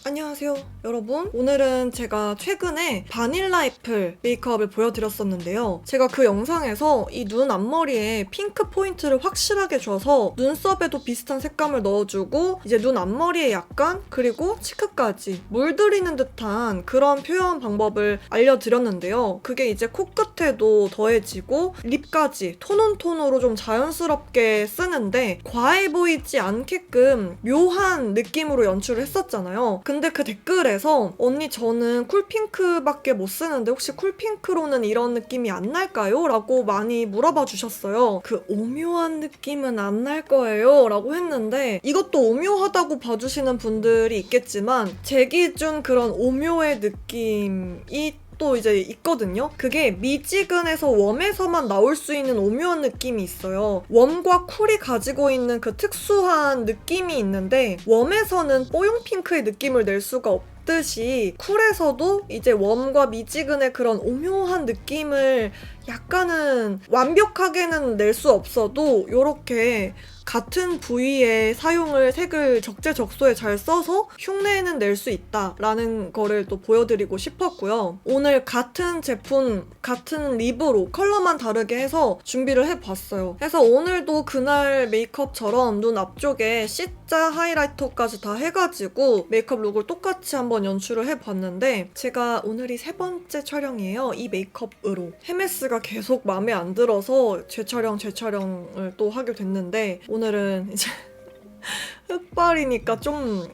안녕하세요 여러분. 오늘은 제가 최근에 바닐라 애플 메이크업을 보여드렸었는데요. 제가 그 영상에서 이 눈 앞머리에 핑크 포인트를 확실하게 줘서 눈썹에도 비슷한 색감을 넣어주고 이제 눈 앞머리에 약간 그리고 치크까지 물들이는 듯한 그런 표현 방법을 알려드렸는데요. 그게 이제 코끝에도 더해지고 립까지 톤온톤으로 좀 자연스럽게 쓰는데 과해 보이지 않게끔 묘한 느낌으로 연출을 했었잖아요. 근데 그 댓글에서 언니 저는 쿨핑크밖에 못 쓰는데 혹시 쿨핑크로는 이런 느낌이 안 날까요? 라고 많이 물어봐 주셨어요. 그 오묘한 느낌은 안 날 거예요 라고 했는데 이것도 오묘하다고 봐주시는 분들이 있겠지만 제 기준 그런 오묘의 느낌이 또 이제 있거든요. 그게 미지근에서 웜에서만 나올 수 있는 오묘한 느낌이 있어요. 웜과 쿨이 가지고 있는 그 특수한 느낌이 있는데 웜에서는 뽀용 핑크의 느낌을 낼 수가 없듯이 쿨에서도 이제 웜과 미지근의 그런 오묘한 느낌을 약간은 완벽하게는 낼 수 없어도 이렇게 같은 부위에 사용을 색을 적재적소에 잘 써서 흉내는 낼 수 있다라는 거를 또 보여드리고 싶었고요. 오늘 같은 제품, 같은 립으로 컬러만 다르게 해서 준비를 해봤어요. 그래서 오늘도 그날 메이크업처럼 눈 앞쪽에 C자 하이라이터까지 다 해가지고 메이크업 룩을 똑같이 한번 연출을 해봤는데 제가 오늘이 3번째 촬영이에요. 이 메이크업으로. 헤메스가 계속 마음에 안 들어서 재촬영을 또 하게 됐는데 오늘은 이제 흑발이니까 좀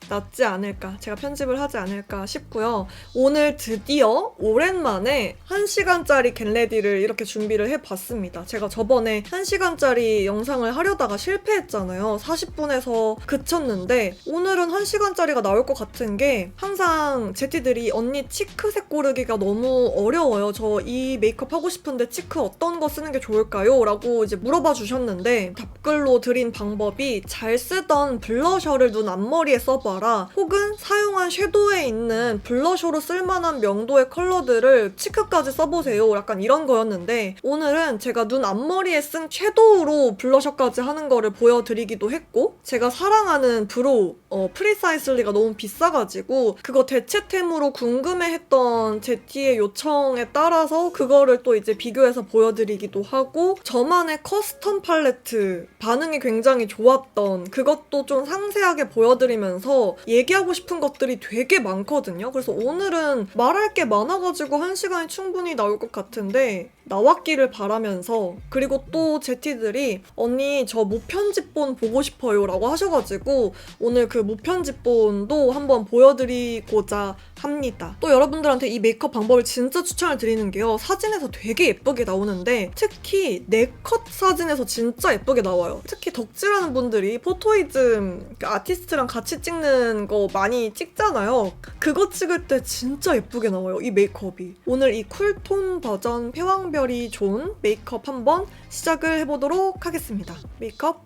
낫지 않을까, 제가 편집을 하지 않을까 싶고요. 오늘 드디어 오랜만에 1시간짜리 겟레디를 이렇게 준비를 해봤습니다. 제가 저번에 1시간짜리 영상을 하려다가 실패했잖아요. 40분에서 그쳤는데 오늘은 1시간짜리가 나올 것 같은 게 항상 제티들이 언니 치크색 고르기가 너무 어려워요. 저 이 메이크업 하고 싶은데 치크 어떤 거 쓰는 게 좋을까요? 라고 이제 물어봐 주셨는데 답글로 드린 방법이 잘 쓰던 블러셔를 눈 앞머리에 써봐 혹은 사용한 섀도우에 있는 블러셔로 쓸만한 명도의 컬러들을 치크까지 써보세요. 약간 이런 거였는데 오늘은 제가 눈 앞머리에 쓴 섀도우로 블러셔까지 하는 거를 보여드리기도 했고 제가 사랑하는 브로우 프리사이슬리가 너무 비싸가지고 그거 대체템으로 궁금해했던 제티의 요청에 따라서 그거를 또 이제 비교해서 보여드리기도 하고 저만의 커스텀 팔레트 반응이 굉장히 좋았던 그것도 좀 상세하게 보여드리면서 얘기하고 싶은 것들이 되게 많거든요. 그래서 오늘은 말할 게 많아가지고 1시간이 충분히 나올 것 같은데 나왔기를 바라면서 그리고 또 제티들이 언니 저 무편집본 보고 싶어요 라고 하셔가지고 오늘 그 무편집본도 한번 보여드리고자 합니다. 또 여러분들한테 이 메이크업 방법을 진짜 추천을 드리는 게요. 사진에서 되게 예쁘게 나오는데 특히 네컷 사진에서 진짜 예쁘게 나와요. 특히 덕질하는 분들이 포토이즘 아티스트랑 같이 찍는 거 많이 찍잖아요. 그거 찍을 때 진짜 예쁘게 나와요. 이 메이크업이. 오늘 이 쿨톤 버전 패왕별이 좋은 메이크업 한번 시작을 해보도록 하겠습니다. 메이크업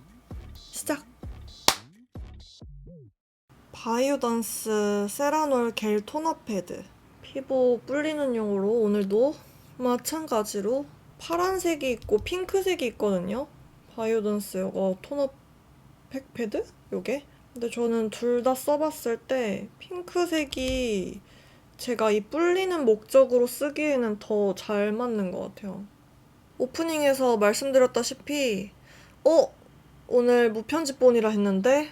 시작! 바이오던스 세라놀 겔 톤업 패드 피부 불리는 용으로 오늘도 마찬가지로 파란색이 있고 핑크색이 있거든요. 바이오던스 이거 톤업 팩 패드? 요게? 근데 저는 둘 다 써봤을 때 핑크색이 제가 이 불리는 목적으로 쓰기에는 더 잘 맞는 것 같아요. 오프닝에서 말씀드렸다시피 오늘 무편집본이라 했는데?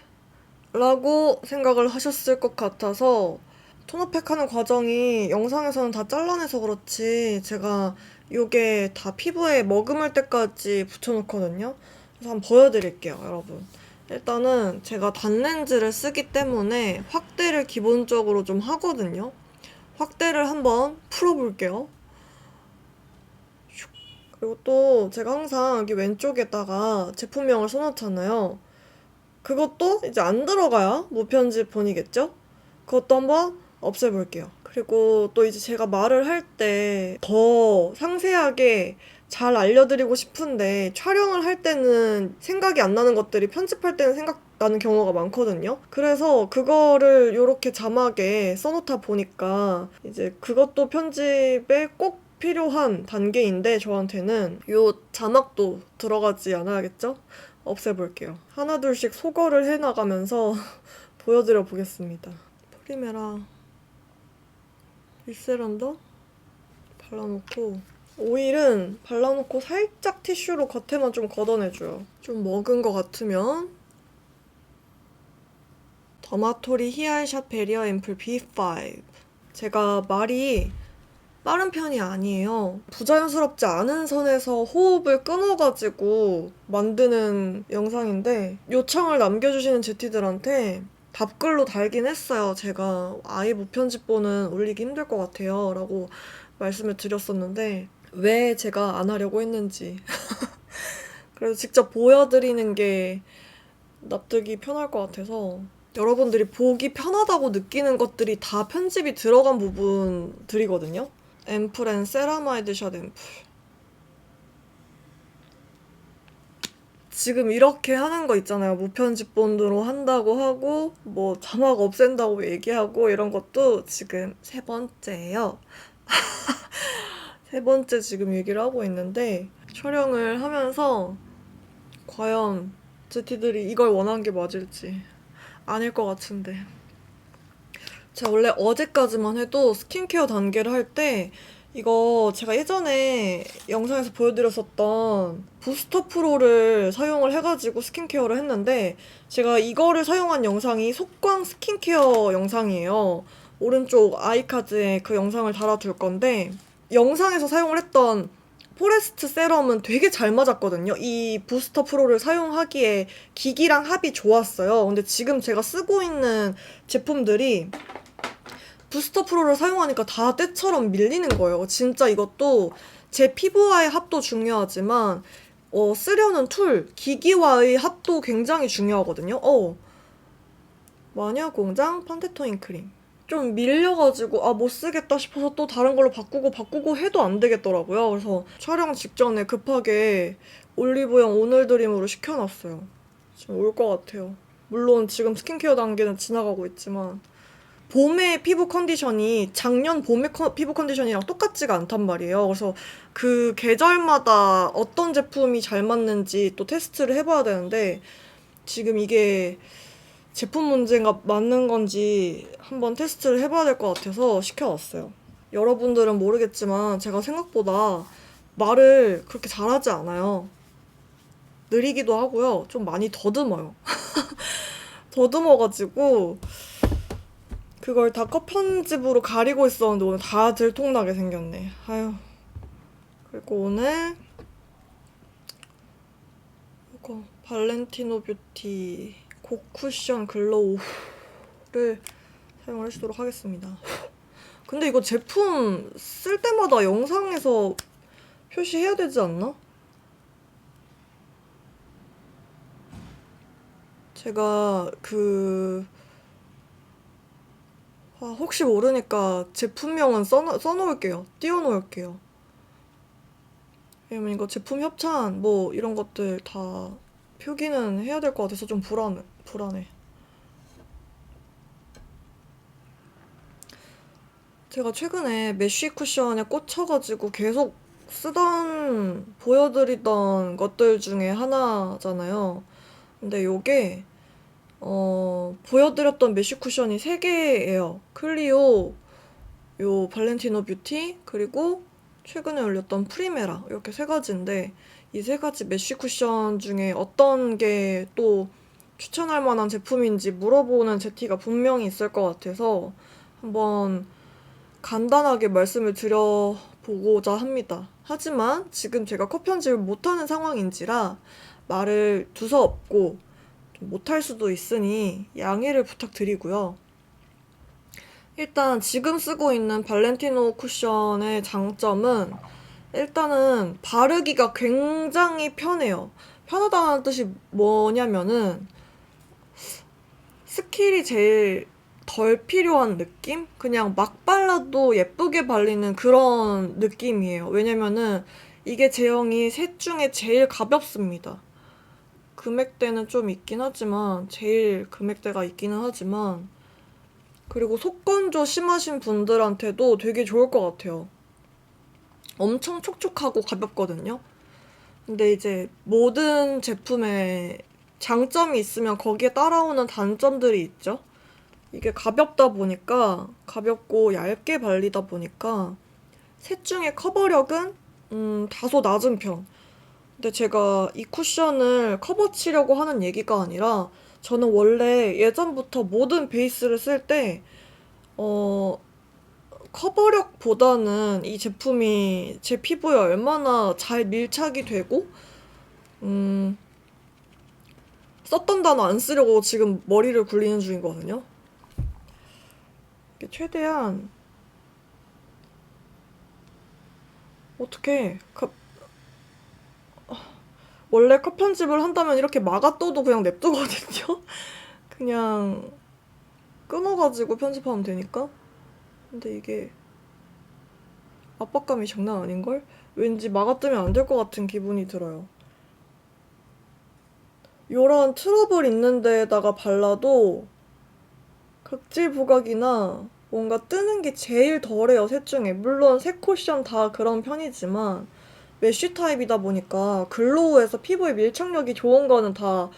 라고 생각을 하셨을 것 같아서 톤업팩 하는 과정이 영상에서는 다 잘라내서 그렇지 제가 요게 다 피부에 머금을 때까지 붙여놓거든요. 그래서 한번 보여드릴게요, 여러분. 일단은 제가 단렌즈를 쓰기 때문에 확대를 기본적으로 좀 하거든요. 확대를 한번 풀어볼게요. 그리고 또 제가 항상 여기 왼쪽에다가 제품명을 써놓잖아요. 그것도 이제 안 들어가야 무편집 본이겠죠? 그것도 한번 없애볼게요. 그리고 또 이제 제가 말을 할 때 더 상세하게 잘 알려드리고 싶은데 촬영을 할 때는 생각이 안 나는 것들이 편집할 때는 생각나는 경우가 많거든요. 그래서 그거를 이렇게 자막에 써놓다 보니까 이제 그것도 편집에 꼭 필요한 단계인데 저한테는 요 자막도 들어가지 않아야겠죠? 없애볼게요. 하나둘씩 소거를 해나가면서 보여드려 보겠습니다. 프리메라 리세런더 발라놓고 오일은 발라놓고 살짝 티슈로 겉에만 좀 걷어내줘요. 좀 먹은 것 같으면 더마토리 히알샷 베리어 앰플 B5. 제가 말이 빠른 편이 아니에요. 부자연스럽지 않은 선에서 호흡을 끊어가지고 만드는 영상인데 요청을 남겨주시는 제티들한테 답글로 달긴 했어요. 제가 아예 무편집본은 올리기 힘들 것 같아요 라고 말씀을 드렸었는데 왜 제가 안 하려고 했는지 그래서 직접 보여드리는 게 납득이 편할 것 같아서 여러분들이 보기 편하다고 느끼는 것들이 다 편집이 들어간 부분들이거든요. 앰플 앤 세라마이드 샷 앰플. 지금 이렇게 하는 거 있잖아요. 무편집본으로 한다고 하고 뭐 자막 없앤다고 얘기하고 이런 것도 지금 3번째예요. 3번째 지금 얘기를 하고 있는데 촬영을 하면서 과연 제티들이 이걸 원하는 게 맞을지 아닐 것 같은데 제가 원래 어제까지만 해도 스킨케어 단계를 할 때 이거 제가 예전에 영상에서 보여드렸었던 부스터 프로를 사용을 해가지고 스킨케어를 했는데 제가 이거를 사용한 영상이 속광 스킨케어 영상이에요. 오른쪽 아이카드에 그 영상을 달아둘 건데 영상에서 사용을 했던 포레스트 세럼은 되게 잘 맞았거든요. 이 부스터 프로를 사용하기에 기기랑 합이 좋았어요. 근데 지금 제가 쓰고 있는 제품들이 부스터 프로를 사용하니까 다 때처럼 밀리는 거예요. 진짜 이것도 제 피부와의 합도 중요하지만 쓰려는 툴, 기기와의 합도 굉장히 중요하거든요. 마녀공장 판테토인 크림. 좀 밀려가지고 못 쓰겠다 싶어서 또 다른 걸로 바꾸고 해도 안 되겠더라고요. 그래서 촬영 직전에 급하게 올리브영 오늘드림으로 시켜놨어요. 지금 올 것 같아요. 물론 지금 스킨케어 단계는 지나가고 있지만 봄의 피부 컨디션이 작년 봄의 피부 컨디션이랑 똑같지가 않단 말이에요. 그래서 그 계절마다 어떤 제품이 잘 맞는지 또 테스트를 해봐야 되는데 지금 이게 제품 문제가 맞는 건지 한번 테스트를 해봐야 될 것 같아서 시켜왔어요. 여러분들은 모르겠지만 제가 생각보다 말을 그렇게 잘하지 않아요. 느리기도 하고요. 좀 많이 더듬어요. 더듬어가지고 그걸 다 컷 편집으로 가리고 있었는데 오늘 다 들통나게 생겼네. 아유. 그리고 오늘 이거 발렌티노 뷰티 고쿠션 글로우를 사용을 해주도록 하겠습니다. 근데 이거 제품 쓸 때마다 영상에서 표시해야 되지 않나? 제가 혹시 모르니까 제품명은 써놓을게요. 띄워놓을게요. 왜냐면 이거 제품 협찬 뭐 이런 것들 다 표기는 해야 될 것 같아서 좀 불안해. 제가 최근에 메쉬 쿠션에 꽂혀가지고 계속 보여드리던 것들 중에 하나잖아요. 근데 요게 보여드렸던 메쉬 쿠션이 3개예요. 클리오, 요 발렌티노 뷰티, 그리고 최근에 올렸던 프리메라 이렇게 3가지인데 이 3가지 메쉬 쿠션 중에 어떤 게 또 추천할 만한 제품인지 물어보는 제티가 분명히 있을 것 같아서 한번 간단하게 말씀을 드려보고자 합니다. 하지만 지금 제가 컷 편집을 못하는 상황인지라 말을 두서없고 못할 수도 있으니 양해를 부탁드리고요. 일단 지금 쓰고 있는 발렌티노 쿠션의 장점은 일단은 바르기가 굉장히 편해요. 편하다는 뜻이 뭐냐면은 스킬이 제일 덜 필요한 느낌? 그냥 막 발라도 예쁘게 발리는 그런 느낌이에요. 왜냐면은 이게 제형이 셋 중에 제일 가볍습니다. 금액대는 좀 있긴 하지만 제일 금액대가 있기는 하지만 그리고 속건조 심하신 분들한테도 되게 좋을 것 같아요. 엄청 촉촉하고 가볍거든요. 근데 이제 모든 제품에 장점이 있으면 거기에 따라오는 단점들이 있죠. 이게 가볍다 보니까, 가볍고 얇게 발리다 보니까 셋 중에 커버력은 다소 낮은 편. 근데 제가 이 쿠션을 커버 치려고 하는 얘기가 아니라 저는 원래 예전부터 모든 베이스를 쓸 때 커버력보다는 이 제품이 제 피부에 얼마나 잘 밀착이 되고 썼던 단어 안 쓰려고 지금 머리를 굴리는 중이거든요. 최대한 어떻게 원래 컷 편집을 한다면 이렇게 막아떠도 그냥 냅두거든요. 그냥 끊어가지고 편집하면 되니까. 근데 이게 압박감이 장난 아닌걸? 왠지 막아뜨면 안 될 것 같은 기분이 들어요. 요런 트러블 있는 데에다가 발라도 각질 부각이나 뭔가 뜨는 게 제일 덜해요, 셋 중에. 물론 세 쿠션 다 그런 편이지만 메쉬 타입이다 보니까 글로우에서 피부의 밀착력이 좋은 거는 다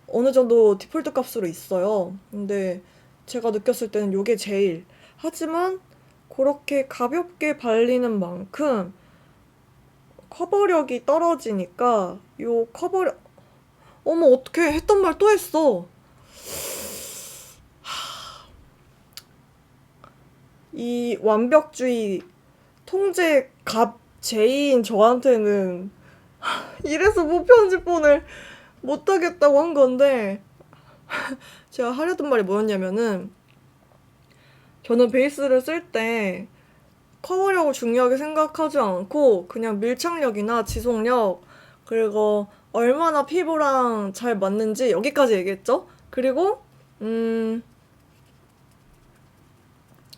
어느 정도 디폴트 값으로 있어요. 근데 제가 느꼈을 때는 요게 제일. 하지만 그렇게 가볍게 발리는 만큼 커버력이 떨어지니까 요 커버력 어머 어떡해 했던 말 또 했어. 이 완벽주의 통제 갑 제이인 저한테는 이래서 무편집본을 못하겠다고 한 건데 제가 하려던 말이 뭐였냐면은 저는 베이스를 쓸 때 커버력을 중요하게 생각하지 않고 그냥 밀착력이나 지속력 그리고 얼마나 피부랑 잘 맞는지 여기까지 얘기했죠. 그리고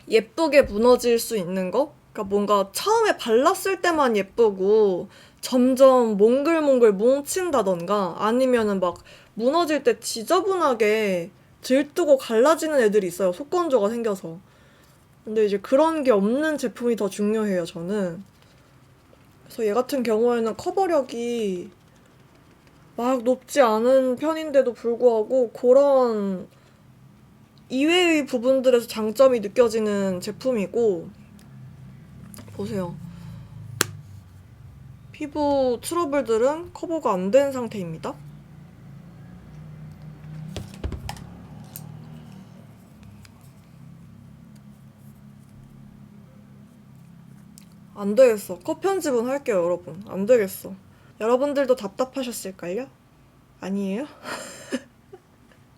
예쁘게 무너질 수 있는 거? 그러니까 뭔가 처음에 발랐을 때만 예쁘고 점점 몽글몽글 뭉친다던가 아니면은 막 무너질 때 지저분하게 들뜨고 갈라지는 애들이 있어요. 속건조가 생겨서. 근데 이제 그런 게 없는 제품이 더 중요해요, 저는. 그래서 얘 같은 경우에는 커버력이 막 높지 않은 편인데도 불구하고 그런 이외의 부분들에서 장점이 느껴지는 제품이고 보세요. 피부 트러블들은 커버가 안 된 상태입니다. 안 되겠어. 컷 편집은 할게요, 여러분. 안 되겠어. 여러분들도 답답하셨을걸요? 아니에요?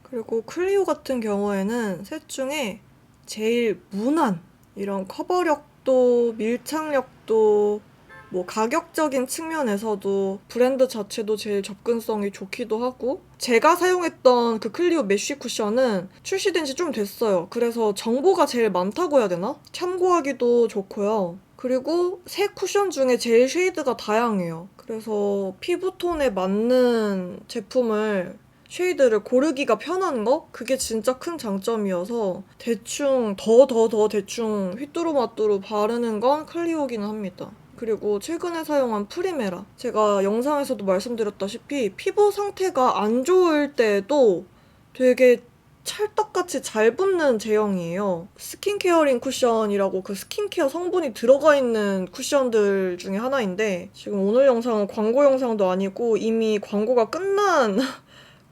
그리고 클리오 같은 경우에는 셋 중에 제일 무난 이런 커버력도 밀착력도 뭐 가격적인 측면에서도 브랜드 자체도 제일 접근성이 좋기도 하고 제가 사용했던 그 클리오 메쉬 쿠션은 출시된 지 좀 됐어요. 그래서 정보가 제일 많다고 해야 되나? 참고하기도 좋고요. 그리고 세 쿠션 중에 제일 쉐이드가 다양해요. 그래서 피부톤에 맞는 제품을 쉐이드를 고르기가 편한 거? 그게 진짜 큰 장점이어서 대충 더 대충 휘뚜루마뚜루 바르는 건 클리오기는 합니다. 그리고 최근에 사용한 프리메라. 제가 영상에서도 말씀드렸다시피 피부 상태가 안 좋을 때에도 되게 찰떡같이 잘 붙는 제형이에요. 스킨케어링 쿠션이라고 그 스킨케어 성분이 들어가 있는 쿠션들 중에 하나인데 지금 오늘 영상은 광고 영상도 아니고 이미 광고가 끝난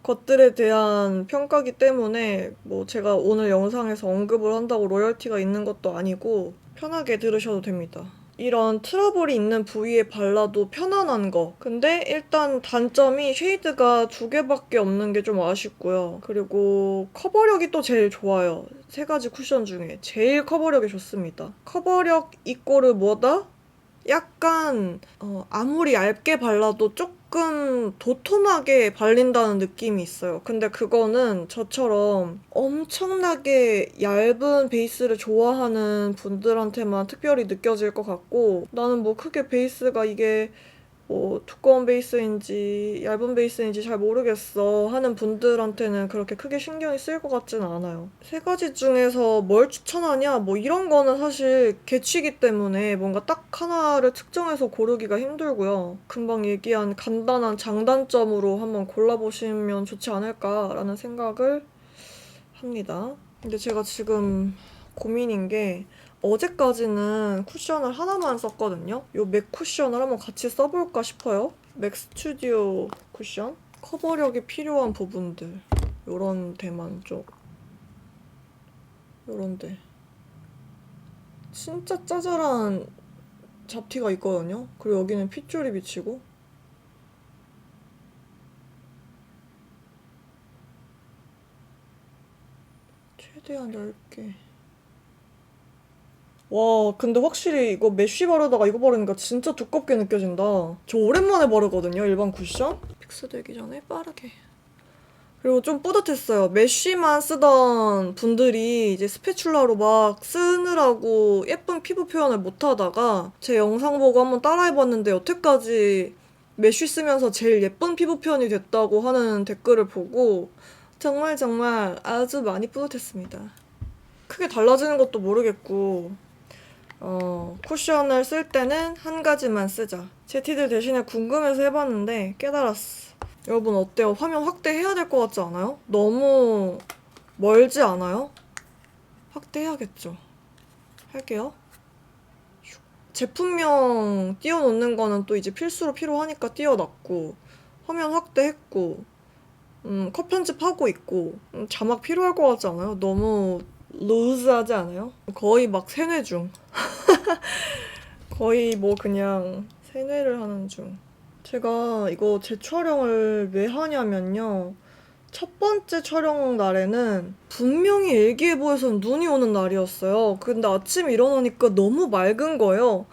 것들에 대한 평가기 때문에 뭐 제가 오늘 영상에서 언급을 한다고 로열티가 있는 것도 아니고 편하게 들으셔도 됩니다. 이런 트러블이 있는 부위에 발라도 편안한 거. 근데 일단 단점이 쉐이드가 2개밖에 없는 게 좀 아쉽고요. 그리고 커버력이 또 제일 좋아요. 3가지 쿠션 중에 제일 커버력이 좋습니다. 커버력 이꼬르 뭐다? 약간 아무리 얇게 발라도 조금 도톰하게 발린다는 느낌이 있어요. 근데 그거는 저처럼 엄청나게 얇은 베이스를 좋아하는 분들한테만 특별히 느껴질 것 같고 나는 뭐 크게 베이스가 이게 뭐 두꺼운 베이스인지 얇은 베이스인지 잘 모르겠어 하는 분들한테는 그렇게 크게 신경이 쓰일 것 같지는 않아요. 세 가지 중에서 뭘 추천하냐 뭐 이런 거는 사실 개취기 때문에 뭔가 딱 하나를 특정해서 고르기가 힘들고요. 금방 얘기한 간단한 장단점으로 한번 골라보시면 좋지 않을까라는 생각을 합니다. 근데 제가 지금 고민인 게 어제까지는 쿠션을 하나만 썼거든요. 요 맥 쿠션을 한번 같이 써볼까 싶어요. 맥 스튜디오 쿠션. 커버력이 필요한 부분들. 요런 데만 쪽. 요런 데. 진짜 짜잘한 잡티가 있거든요. 그리고 여기는 핏줄이 비치고. 최대한 얇게. 와, 근데 확실히 이거 메쉬 바르다가 이거 바르니까 진짜 두껍게 느껴진다. 저 오랜만에 바르거든요, 일반 쿠션. 픽스되기 전에 빠르게. 그리고 좀 뿌듯했어요. 메쉬만 쓰던 분들이 이제 스패츌라로 막 쓰느라고 예쁜 피부 표현을 못 하다가 제 영상 보고 한번 따라해봤는데 여태까지 메쉬 쓰면서 제일 예쁜 피부 표현이 됐다고 하는 댓글을 보고 정말 정말 아주 많이 뿌듯했습니다. 크게 달라지는 것도 모르겠고 쿠션을 쓸 때는 한 가지만 쓰자. 제티들 대신에 궁금해서 해봤는데 깨달았어. 여러분 어때요? 화면 확대해야 될 것 같지 않아요? 너무 멀지 않아요? 확대해야겠죠. 할게요. 제품명 띄워놓는 거는 또 이제 필수로 필요하니까 띄워놨고 화면 확대했고 컷 편집하고 있고 자막 필요할 것 같지 않아요? 너무 루즈하지 않아요? 거의 막 세뇌 중. 거의 뭐 그냥 세뇌를 하는 중. 제가 이거 재촬영을 왜 하냐면요. 첫 번째 촬영 날에는 분명히 일기예보에선 눈이 오는 날이었어요. 근데 아침에 일어나니까 너무 맑은 거예요.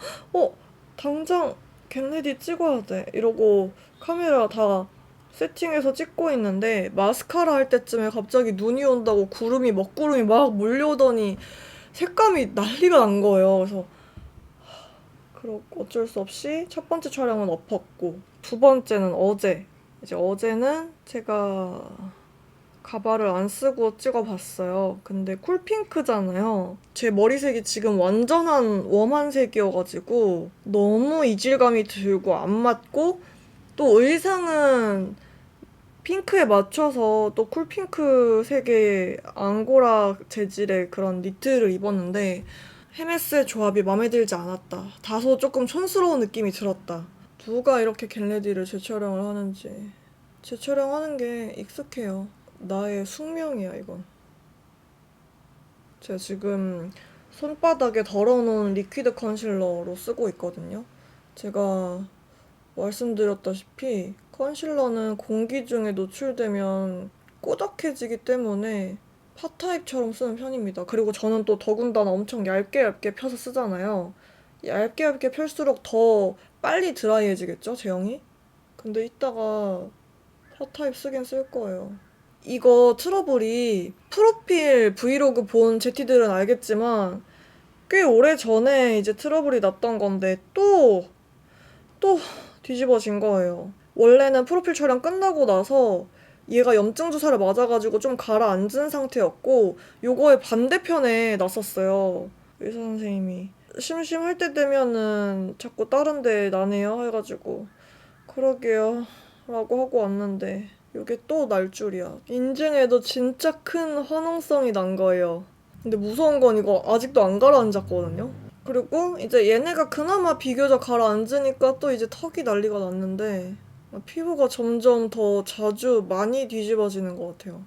당장 겟레디 찍어야 돼. 이러고 카메라 다 세팅해서 찍고 있는데 마스카라 할 때쯤에 갑자기 눈이 온다고 먹구름이 막 몰려오더니 색감이 난리가 난 거예요. 그래서 그렇고 어쩔 수 없이 첫 번째 촬영은 엎었고 두 번째는 어제. 이제 어제는 제가 가발을 안 쓰고 찍어봤어요. 근데 쿨핑크잖아요. 제 머리색이 지금 완전한 웜한 색이어가지고 너무 이질감이 들고 안 맞고 또 의상은 핑크에 맞춰서 또 쿨핑크 색의 앙고라 재질의 그런 니트를 입었는데 헤메스의 조합이 마음에 들지 않았다. 다소 조금 촌스러운 느낌이 들었다. 누가 이렇게 겟레디를 재촬영을 하는지. 재촬영하는 게 익숙해요. 나의 숙명이야, 이건. 제가 지금 손바닥에 덜어놓은 리퀴드 컨실러로 쓰고 있거든요. 제가 말씀드렸다시피 컨실러는 공기 중에 노출되면 꾸덕해지기 때문에 팟타입처럼 쓰는 편입니다. 그리고 저는 또 더군다나 엄청 얇게 펴서 쓰잖아요. 얇게 펼수록 더 빨리 드라이해지겠죠, 제형이? 근데 이따가 팟타입 쓰긴 쓸 거예요. 이거 트러블이 프로필 브이로그 본 제티들은 알겠지만 꽤 오래 전에 이제 트러블이 났던 건데 또 뒤집어진 거예요. 원래는 프로필 촬영 끝나고 나서 얘가 염증 주사를 맞아가지고 좀 가라앉은 상태였고 요거의 반대편에 났었어요. 의사 선생님이 심심할 때 되면은 자꾸 다른 데 나네요 해가지고 그러게요 라고 하고 왔는데 요게 또 날 줄이야. 인증에도 진짜 큰 화농성이 난 거예요. 근데 무서운 건 이거 아직도 안 가라앉았거든요. 그리고 이제 얘네가 그나마 비교적 가라앉으니까 또 이제 턱이 난리가 났는데 피부가 점점 더 자주 많이 뒤집어지는 것 같아요.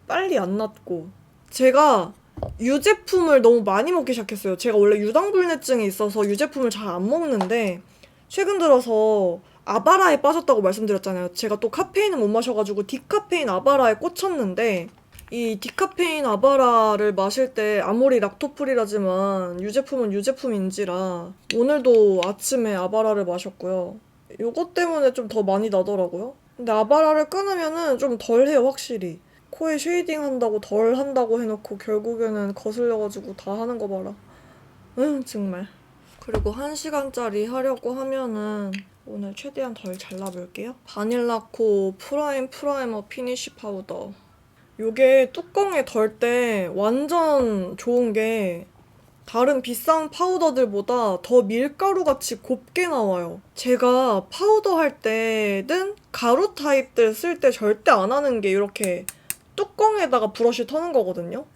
빨리 안 낫고. 제가 유제품을 너무 많이 먹기 시작했어요. 제가 원래 유당불내증이 있어서 유제품을 잘 안 먹는데 최근 들어서 아바라에 빠졌다고 말씀드렸잖아요. 제가 또 카페인을 못 마셔가지고 디카페인 아바라에 꽂혔는데 이 디카페인 아바라를 마실 때 아무리 락토프리라지만 유제품은 유제품인지라 오늘도 아침에 아바라를 마셨고요. 요것 때문에 좀 더 많이 나더라고요. 근데 아바라를 끊으면은 좀 덜해요, 확실히. 코에 쉐이딩 한다고 덜 한다고 해놓고 결국에는 거슬려가지고 다 하는 거 봐라. 정말. 그리고 1시간짜리 하려고 하면은 오늘 최대한 덜 잘라볼게요. 바닐라코 프라이머 피니쉬 파우더. 요게 뚜껑에 덜 때 완전 좋은 게 다른 비싼 파우더들보다 더 밀가루같이 곱게 나와요. 제가 파우더 할 때는 가루 타입들 쓸 때 절대 안 하는 게 이렇게 뚜껑에다가 브러쉬 터는 거거든요.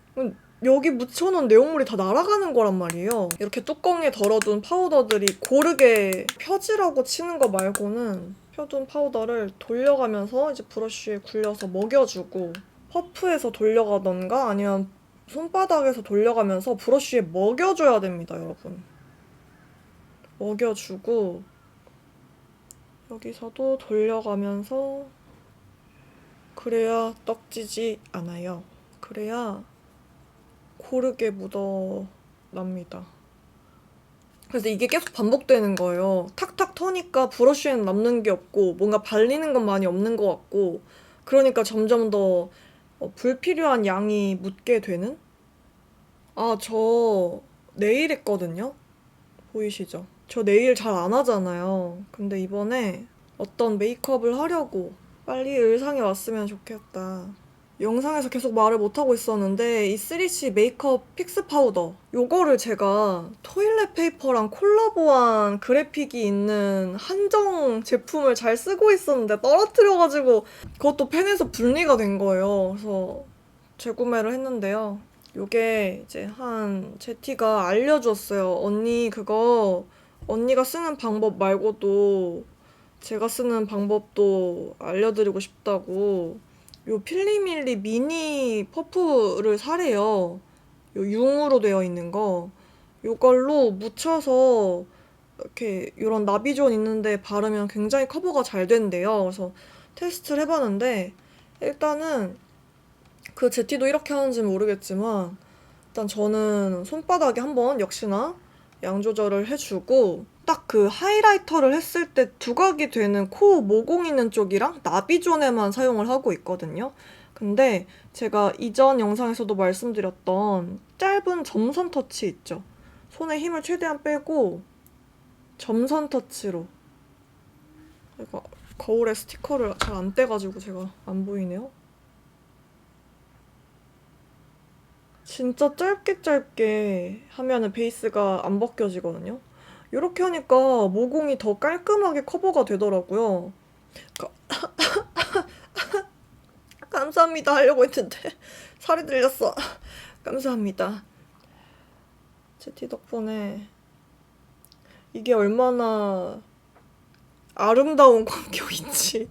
여기 묻혀놓은 내용물이 다 날아가는 거란 말이에요. 이렇게 뚜껑에 덜어둔 파우더들이 고르게 펴지라고 치는 거 말고는 펴둔 파우더를 돌려가면서 이제 브러쉬에 굴려서 먹여주고 퍼프에서 돌려가던가 아니면 손바닥에서 돌려가면서 브러쉬에 먹여줘야 됩니다, 여러분. 먹여주고 여기서도 돌려가면서 그래야 떡지지 않아요. 그래야 고르게 묻어납니다. 그래서 이게 계속 반복되는 거예요. 탁탁 터니까 브러쉬에는 남는 게 없고 뭔가 발리는 건 많이 없는 것 같고 그러니까 점점 더 불필요한 양이 묻게 되는? 아, 저 네일 했거든요? 보이시죠? 저 네일 잘 안 하잖아요. 근데 이번에 어떤 메이크업을 하려고 빨리 의상에 왔으면 좋겠다. 영상에서 계속 말을 못하고 있었는데 이 3C 메이크업 픽스 파우더 요거를 제가 토일렛 페이퍼랑 콜라보한 그래픽이 있는 한정 제품을 잘 쓰고 있었는데 떨어뜨려가지고 그것도 펜에서 분리가 된 거예요. 그래서 재구매를 했는데요. 요게 이제 한 제티가 알려줬어요. 언니 그거 언니가 쓰는 방법 말고도 제가 쓰는 방법도 알려드리고 싶다고 요 필리밀리 미니 퍼프를 사래요. 요 융으로 되어 있는 거. 요걸로 묻혀서 이렇게 요런 나비존 있는데 바르면 굉장히 커버가 잘 된대요. 그래서 테스트를 해봤는데 일단은 그 제티도 이렇게 하는지 모르겠지만 일단 저는 손바닥에 한번 역시나 양 조절을 해주고 딱 그 하이라이터를 했을 때 두각이 되는 코 모공 있는 쪽이랑 나비존에만 사용을 하고 있거든요. 근데 제가 이전 영상에서도 말씀드렸던 짧은 점선 터치 있죠. 손에 힘을 최대한 빼고 점선 터치로 이거 거울에 스티커를 잘 안 떼가지고 제가 안 보이네요. 진짜 짧게 하면은 베이스가 안 벗겨지거든요. 이렇게 하니까 모공이 더 깔끔하게 커버가 되더라고요. 감사합니다 하려고 했는데 살이 들렸어. 감사합니다. 제티 덕분에 이게 얼마나 아름다운 광경인지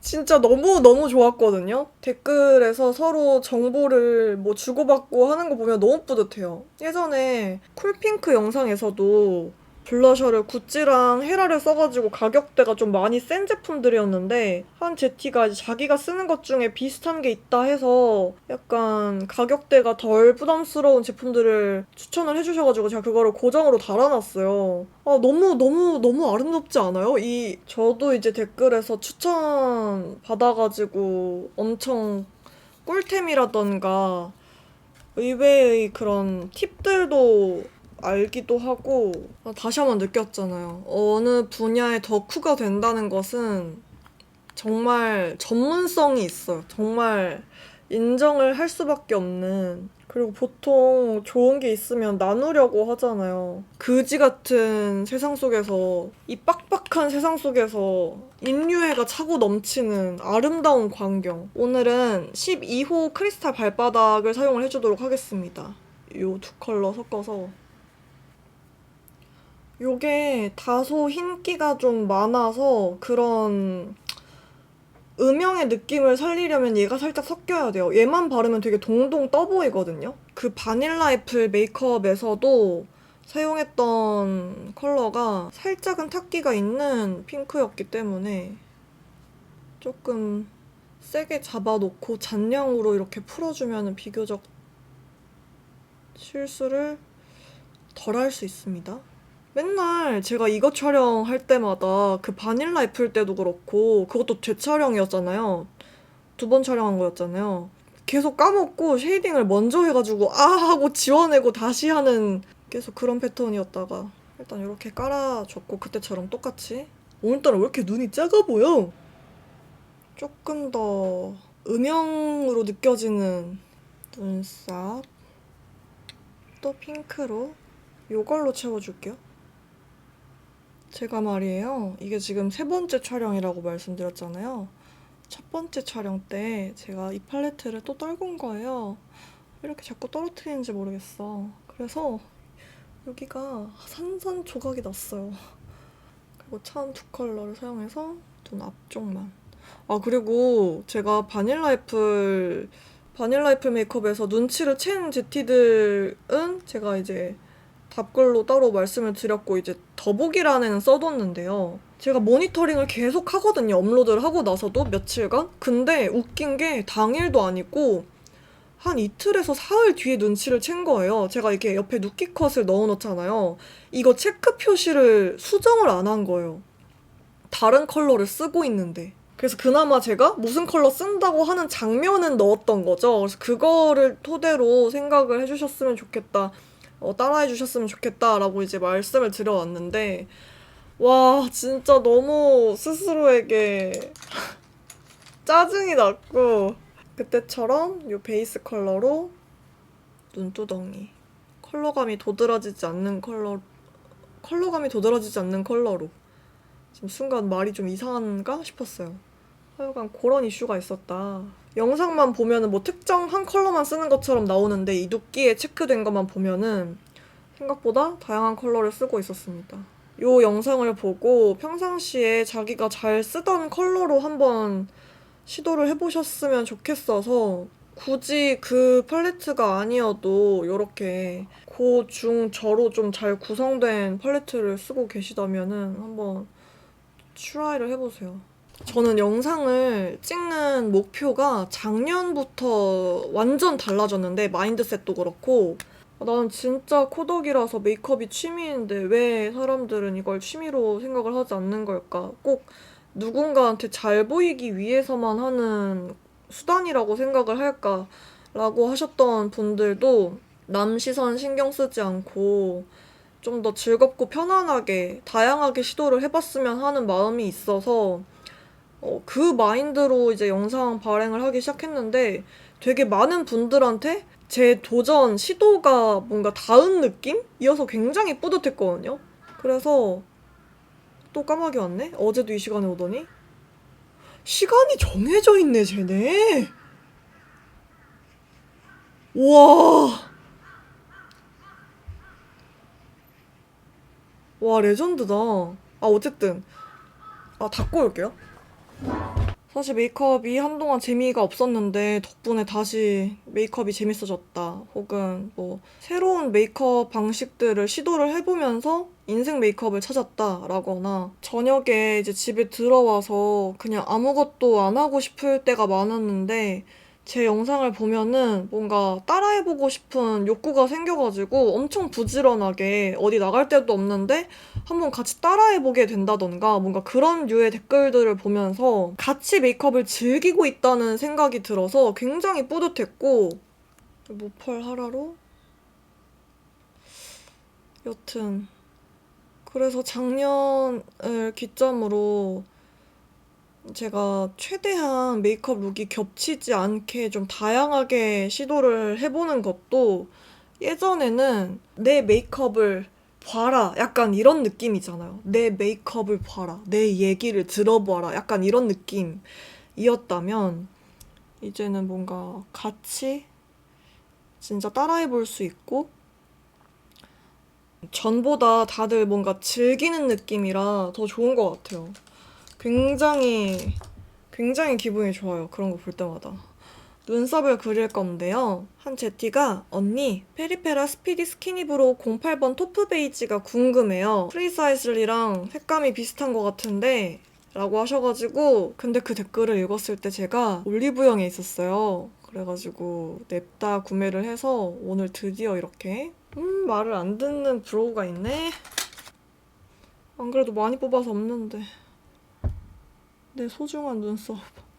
진짜 너무 좋았거든요. 댓글에서 서로 정보를 뭐 주고받고 하는 거 보면 너무 뿌듯해요. 예전에 쿨핑크 영상에서도 블러셔를 구찌랑 헤라를 써가지고 가격대가 좀 많이 센 제품들이었는데 한 제티가 이제 자기가 쓰는 것 중에 비슷한 게 있다 해서 약간 가격대가 덜 부담스러운 제품들을 추천을 해주셔가지고 제가 그거를 고정으로 달아놨어요. 아, 너무 아름답지 않아요? 저도 이제 댓글에서 추천 받아가지고 엄청 꿀템이라던가 의외의 그런 팁들도 알기도 하고 다시 한번 느꼈잖아요. 어느 분야의 덕후가 된다는 것은 정말 전문성이 있어요. 정말 인정을 할 수밖에 없는. 그리고 보통 좋은 게 있으면 나누려고 하잖아요. 그지 같은 세상 속에서, 이 빡빡한 세상 속에서 인류애가 차고 넘치는 아름다운 광경. 오늘은 12호 크리스탈 발바닥을 사용을 해주도록 하겠습니다. 이 두 컬러 섞어서. 요게 다소 흰기가 좀 많아서 그런 음영의 느낌을 살리려면 얘가 살짝 섞여야 돼요. 얘만 바르면 되게 동동 떠 보이거든요. 그 바닐라 애플 메이크업에서도 사용했던 컬러가 살짝은 탁기가 있는 핑크였기 때문에 조금 세게 잡아놓고 잔량으로 이렇게 풀어주면 비교적 실수를 덜 할 수 있습니다. 맨날 제가 이거 촬영할 때마다 그 바닐라 애플 때도 그렇고 그것도 재촬영이었잖아요. 2번 촬영한 거였잖아요. 계속 까먹고 쉐이딩을 먼저 해가지고 하고 지워내고 다시 하는 계속 그런 패턴이었다가 일단 이렇게 깔아줬고 그때처럼 똑같이 오늘따라 왜 이렇게 눈이 작아 보여? 조금 더 음영으로 느껴지는 눈썹. 또 핑크로 이걸로 채워줄게요. 제가 말이에요. 이게 지금 세 번째 촬영이라고 말씀드렸잖아요. 첫 번째 촬영 때 제가 이 팔레트를 또 떨군 거예요. 왜 이렇게 자꾸 떨어뜨리는지 모르겠어. 그래서 여기가 산산조각이 났어요. 그리고 차음 두 컬러를 사용해서 눈 앞쪽만. 아, 그리고 제가 바닐라 애플 메이크업에서 눈치를 챈 제티들은 제가 이제 답글로 따로 말씀을 드렸고 이제 더보기란에는 써뒀는데요. 제가 모니터링을 계속 하거든요. 업로드를 하고 나서도 며칠간. 근데 웃긴 게 당일도 아니고 한 이틀에서 사흘 뒤에 눈치를 챈 거예요. 제가 이렇게 옆에 누키컷을 넣어놓잖아요. 이거 체크 표시를 수정을 안 한 거예요. 다른 컬러를 쓰고 있는데. 그래서 그나마 제가 무슨 컬러 쓴다고 하는 장면은 넣었던 거죠. 그래서 그거를 토대로 생각을 해주셨으면 좋겠다. 따라해 주셨으면 좋겠다라고 이제 말씀을 드려왔는데, 와, 진짜 너무 스스로에게 짜증이 났고, 그때처럼 이 베이스 컬러로 눈두덩이. 컬러감이 도드라지지 않는 컬러로. 지금 순간 말이 좀 이상한가 싶었어요. 하여간 그런 이슈가 있었다. 영상만 보면은 뭐 특정 한 컬러만 쓰는 것처럼 나오는데 이 눕기에 체크된 것만 보면은 생각보다 다양한 컬러를 쓰고 있었습니다. 이 영상을 보고 평상시에 자기가 잘 쓰던 컬러로 한번 시도를 해보셨으면 좋겠어서 굳이 그 팔레트가 아니어도 이렇게 고, 중, 저로 좀 잘 구성된 팔레트를 쓰고 계시다면은 한번 트라이를 해보세요. 저는 영상을 찍는 목표가 작년부터 완전 달라졌는데 마인드셋도 그렇고 나는 진짜 코덕이라서 메이크업이 취미인데 왜 사람들은 이걸 취미로 생각을 하지 않는 걸까? 꼭 누군가한테 잘 보이기 위해서만 하는 수단이라고 생각을 할까라고 하셨던 분들도 남 시선 신경 쓰지 않고 좀 더 즐겁고 편안하게 다양하게 시도를 해봤으면 하는 마음이 있어서 그 마인드로 이제 영상 발행을 하기 시작했는데 되게 많은 분들한테 제 도전 시도가 뭔가 닿은 느낌이어서 굉장히 뿌듯했거든요. 그래서 또 까마귀 왔네? 어제도 이 시간에 오더니 시간이 정해져 있네 쟤네. 우와. 와 레전드다. 어쨌든 닫고 올게요. 사실 메이크업이 한동안 재미가 없었는데 덕분에 다시 메이크업이 재밌어졌다. 혹은 뭐 새로운 메이크업 방식들을 시도를 해보면서 인생 메이크업을 찾았다라거나 저녁에 이제 집에 들어와서 그냥 아무것도 안 하고 싶을 때가 많았는데 제 영상을 보면은 뭔가 따라해보고 싶은 욕구가 생겨가지고 엄청 부지런하게 어디 나갈 데도 없는데 한번 같이 따라해보게 된다던가 뭔가 그런 류의 댓글들을 보면서 같이 메이크업을 즐기고 있다는 생각이 들어서 굉장히 뿌듯했고 모펄 하라로? 여튼 그래서 작년을 기점으로 제가 최대한 메이크업 룩이 겹치지 않게 좀 다양하게 시도를 해보는 것도 예전에는 내 메이크업을 봐라 약간 이런 느낌이잖아요. 내 메이크업을 봐라, 내 얘기를 들어봐라 약간 이런 느낌이었다면 이제는 뭔가 같이 진짜 따라해볼 수 있고 전보다 다들 뭔가 즐기는 느낌이라 더 좋은 것 같아요. 굉장히 기분이 좋아요. 그런 거 볼 때마다. 눈썹을 그릴 건데요. 한 제티가 언니 페리페라 스피디 스키니브로우 08번 토프 베이지가 궁금해요. 프리사이즐이랑 색감이 비슷한 것 같은데 라고 하셔가지고 근데 그 댓글을 읽었을 때 제가 올리브영에 있었어요. 그래가지고 냅다 구매를 해서 오늘 드디어 이렇게 말을 안 듣는 브로우가 있네. 안 그래도 많이 뽑아서 없는데 내 소중한 눈썹.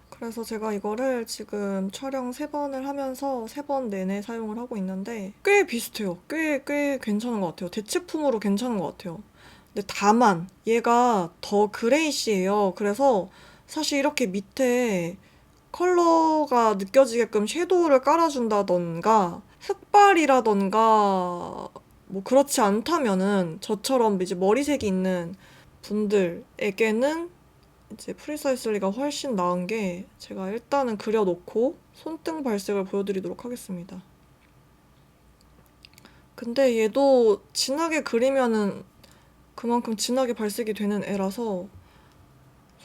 그래서 제가 이거를 지금 촬영 3번을 하면서 3번 내내 사용을 하고 있는데 꽤 비슷해요. 꽤 괜찮은 것 같아요. 대체품으로 괜찮은 것 같아요. 근데 다만 얘가 더 그레이시해요. 그래서 사실 이렇게 밑에 컬러가 느껴지게끔 섀도우를 깔아준다던가 흑발이라던가 뭐 그렇지 않다면은 저처럼 이제 머리색이 있는 분들에게는 이제 프리사이슬리가 훨씬 나은 게 제가 일단은 그려놓고 손등 발색을 보여드리도록 하겠습니다. 근데 얘도 진하게 그리면은 그만큼 진하게 발색이 되는 애라서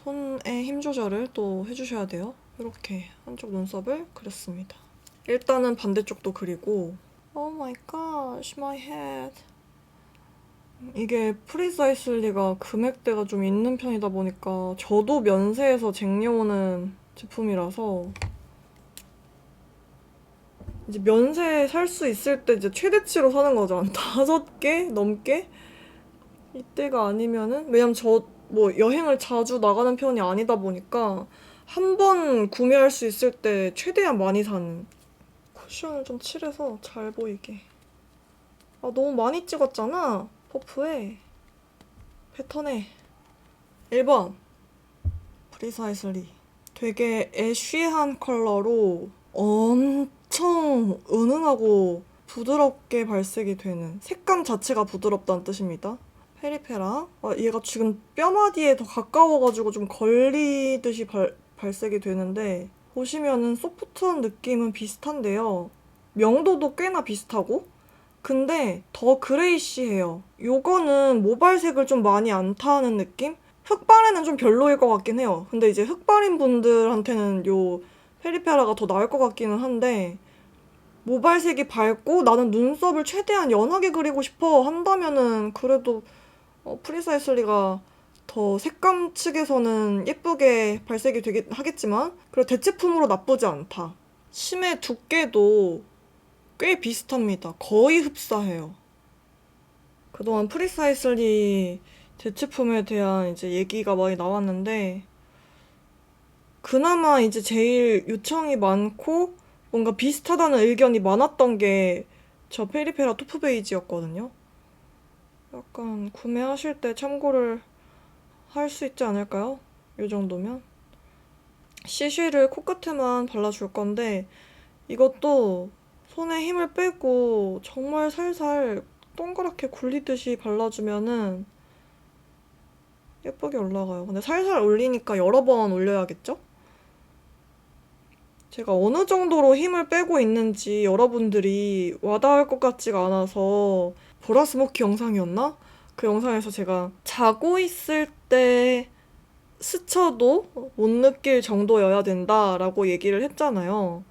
손의 힘 조절을 또 해주셔야 돼요. 이렇게 한쪽 눈썹을 그렸습니다. 일단은 반대쪽도 그리고 Oh my gosh, my head. 이게 프리사이슬리가 금액대가 좀 있는 편이다 보니까 저도 면세에서 쟁여오는 제품이라서 이제 면세 살 수 있을 때 이제 최대치로 사는 거죠. 한 5개 넘게? 이때가 아니면은 왜냐면 저 뭐 여행을 자주 나가는 편이 아니다 보니까 한 번 구매할 수 있을 때 최대한 많이 사는. 쿠션을 좀 칠해서 잘 보이게. 아 너무 많이 찍었잖아. 퍼프에 패턴에 1번 프리사이슬리. 되게 애쉬한 컬러로 엄청 은은하고 부드럽게 발색이 되는, 색감 자체가 부드럽다는 뜻입니다. 페리페라. 얘가 지금 뼈마디에 더 가까워가지고 좀 걸리듯이 발색이 되는데 보시면은 소프트한 느낌은 비슷한데요. 명도도 꽤나 비슷하고 근데 더 그레이시해요. 요거는 모발색을 좀 많이 안 타는 느낌? 흑발에는 좀 별로일 것 같긴 해요. 근데 이제 흑발인 분들한테는 요 페리페라가 더 나을 것 같기는 한데 모발색이 밝고 나는 눈썹을 최대한 연하게 그리고 싶어 한다면은 그래도 프리사이슬리가 더 색감 측에서는 예쁘게 발색이 되긴 하겠지만 그래도 대체품으로 나쁘지 않다. 심의 두께도 꽤 비슷합니다. 거의 흡사해요. 그동안 프리사이슬리 대체품에 대한 이제 얘기가 많이 나왔는데 그나마 이제 제일 요청이 많고 뭔가 비슷하다는 의견이 많았던 게 저 페리페라 토프 베이지였거든요. 약간 구매하실 때 참고를 할 수 있지 않을까요? 이 정도면. CC를 코끝에만 발라줄 건데 이것도 손에 힘을 빼고 정말 살살 동그랗게 굴리듯이 발라주면은 예쁘게 올라가요. 근데 살살 올리니까 여러 번 올려야겠죠? 제가 어느 정도로 힘을 빼고 있는지 여러분들이 와닿을 것 같지가 않아서 보라스모키 영상이었나? 그 영상에서 제가 자고 있을 때 스쳐도 못 느낄 정도여야 된다라고 얘기를 했잖아요.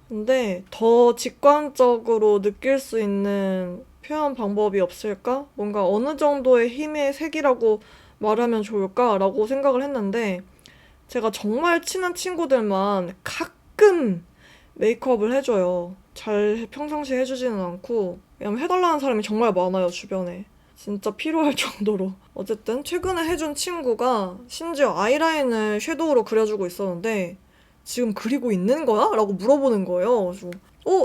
근데 더 직관적으로 느낄 수 있는 표현 방법이 없을까? 뭔가 어느 정도의 힘의 색이라고 말하면 좋을까라고 생각을 했는데 제가 정말 친한 친구들만 가끔 메이크업을 해줘요. 잘 평상시에 해주지는 않고 왜냐면 해달라는 사람이 정말 많아요, 주변에. 진짜 필요할 정도로. 어쨌든 최근에 해준 친구가 심지어 아이라인을 섀도우로 그려주고 있었는데 지금 그리고 있는 거야? 라고 물어보는 거예요. 그래서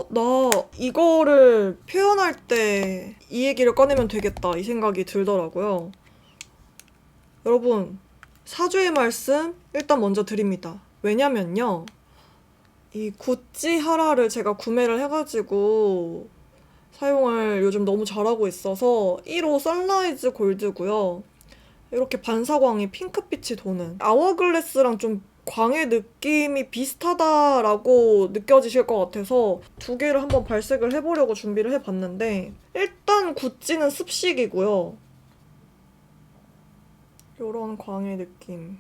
나 이거를 표현할 때 이 얘기를 꺼내면 되겠다 이 생각이 들더라고요. 여러분 사죄의 말씀 일단 먼저 드립니다. 왜냐면요 이 구찌 하라를 제가 구매를 해가지고 사용을 요즘 너무 잘하고 있어서 1호 선라이즈 골드고요. 이렇게 반사광이 핑크빛이 도는 아워글래스랑 좀 광의 느낌이 비슷하다라고 느껴지실 것 같아서 두 개를 한번 발색을 해보려고 준비를 해봤는데 일단 구찌는 습식이고요. 요런 광의 느낌.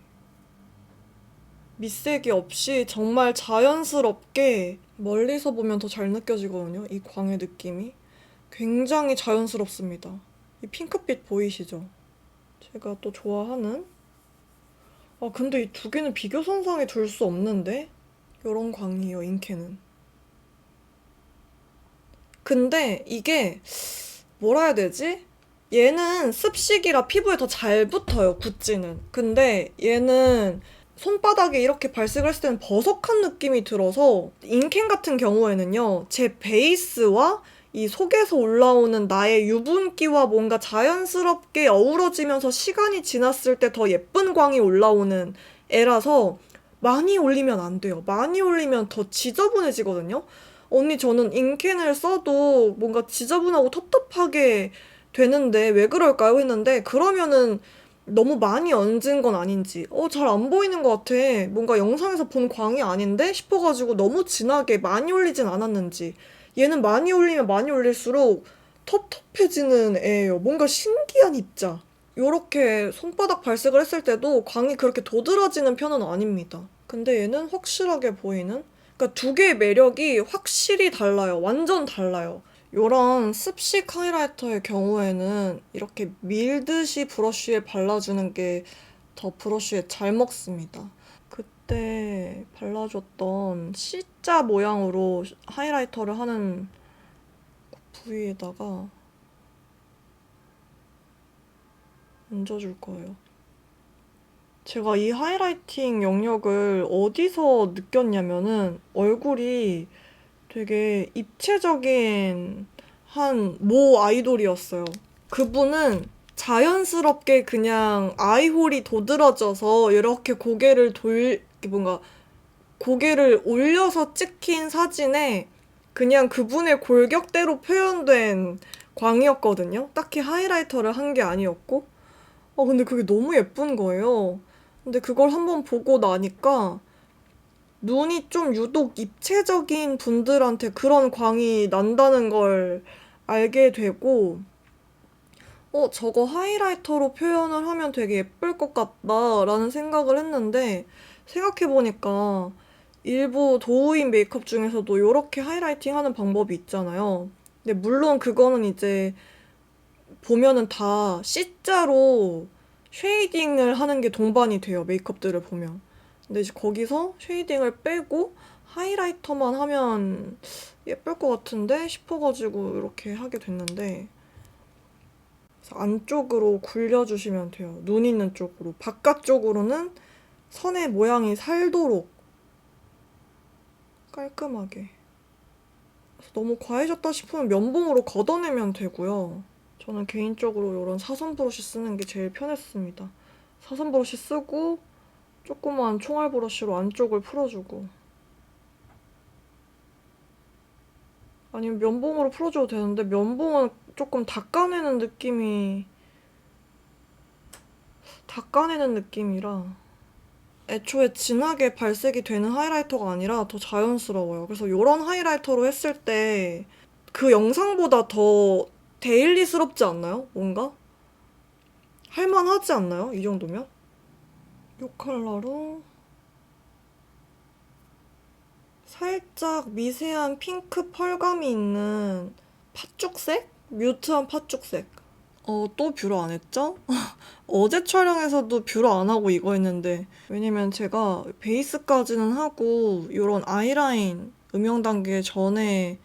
밑색이 없이 정말 자연스럽게 멀리서 보면 더 잘 느껴지거든요. 이 광의 느낌이. 굉장히 자연스럽습니다. 이 핑크빛 보이시죠? 제가 또 좋아하는 근데 이 두 개는 비교 선상에 둘 수 없는데? 요런 광이에요, 인케는. 근데 이게 뭐라 해야 되지? 얘는 습식이라 피부에 더 잘 붙어요, 구찌는. 근데 얘는 손바닥에 이렇게 발색을 했을 때는 버석한 느낌이 들어서 인캔 같은 경우에는요, 제 베이스와 이 속에서 올라오는 나의 유분기와 뭔가 자연스럽게 어우러지면서 시간이 지났을 때 더 예쁜 광이 올라오는 애라서 많이 올리면 안 돼요. 많이 올리면 더 지저분해지거든요. 언니, 저는 인캔을 써도 뭔가 지저분하고 텁텁하게 되는데 왜 그럴까요? 했는데 그러면은 너무 많이 얹은 건 아닌지 잘 안 보이는 것 같아. 뭔가 영상에서 본 광이 아닌데 싶어가지고 너무 진하게 많이 올리진 않았는지 얘는 많이 올리면 많이 올릴수록 텁텁해지는 애예요. 뭔가 신기한 입자. 요렇게 손바닥 발색을 했을 때도 광이 그렇게 도드라지는 편은 아닙니다. 근데 얘는 확실하게 보이는? 그러니까 두 개의 매력이 확실히 달라요. 완전 달라요. 요런 습식 하이라이터의 경우에는 이렇게 밀듯이 브러쉬에 발라주는 게 더 브러쉬에 잘 먹습니다. 그때 발라줬던 C자 모양으로 하이라이터를 하는 부위에다가 얹어줄 거예요. 제가 이 하이라이팅 영역을 어디서 느꼈냐면은 얼굴이 되게 입체적인 한 모 아이돌이었어요. 그분은 자연스럽게 그냥 아이홀이 도드라져서 이렇게 뭔가 고개를 올려서 찍힌 사진에 그냥 그분의 골격대로 표현된 광이었거든요. 딱히 하이라이터를 한 게 아니었고. 근데 그게 너무 예쁜 거예요. 근데 그걸 한번 보고 나니까 눈이 좀 유독 입체적인 분들한테 그런 광이 난다는 걸 알게 되고, 저거 하이라이터로 표현을 하면 되게 예쁠 것 같다라는 생각을 했는데, 생각해보니까 일부 도우인 메이크업 중에서도 이렇게 하이라이팅 하는 방법이 있잖아요. 근데 물론 그거는 이제 보면은 다 C자로 쉐이딩을 하는 게 동반이 돼요. 메이크업들을 보면. 근데 이제 거기서 쉐이딩을 빼고 하이라이터만 하면 예쁠 것 같은데 싶어가지고 이렇게 하게 됐는데, 그래서 안쪽으로 굴려주시면 돼요. 눈 있는 쪽으로. 바깥쪽으로는 선의 모양이 살도록 깔끔하게. 그래서 너무 과해졌다 싶으면 면봉으로 걷어내면 되고요. 저는 개인적으로 이런 사선 브러쉬 쓰는 게 제일 편했습니다. 사선 브러쉬 쓰고 조그만 총알 브러쉬로 안쪽을 풀어주고, 아니면 면봉으로 풀어줘도 되는데 면봉은 조금 닦아내는 느낌이라 애초에 진하게 발색이 되는 하이라이터가 아니라 더 자연스러워요. 그래서 이런 하이라이터로 했을 때 그 영상보다 더 데일리스럽지 않나요? 뭔가? 할만하지 않나요? 이 정도면? 이 컬러로 살짝 미세한 핑크 펄감이 있는 팥죽색? 뮤트한 팥죽색. 또 뷰러 안 했죠? 어제 촬영에서도 뷰러 안 하고 이거 했는데, 왜냐면 제가 베이스까지는 하고 이런 아이라인 음영 단계 전에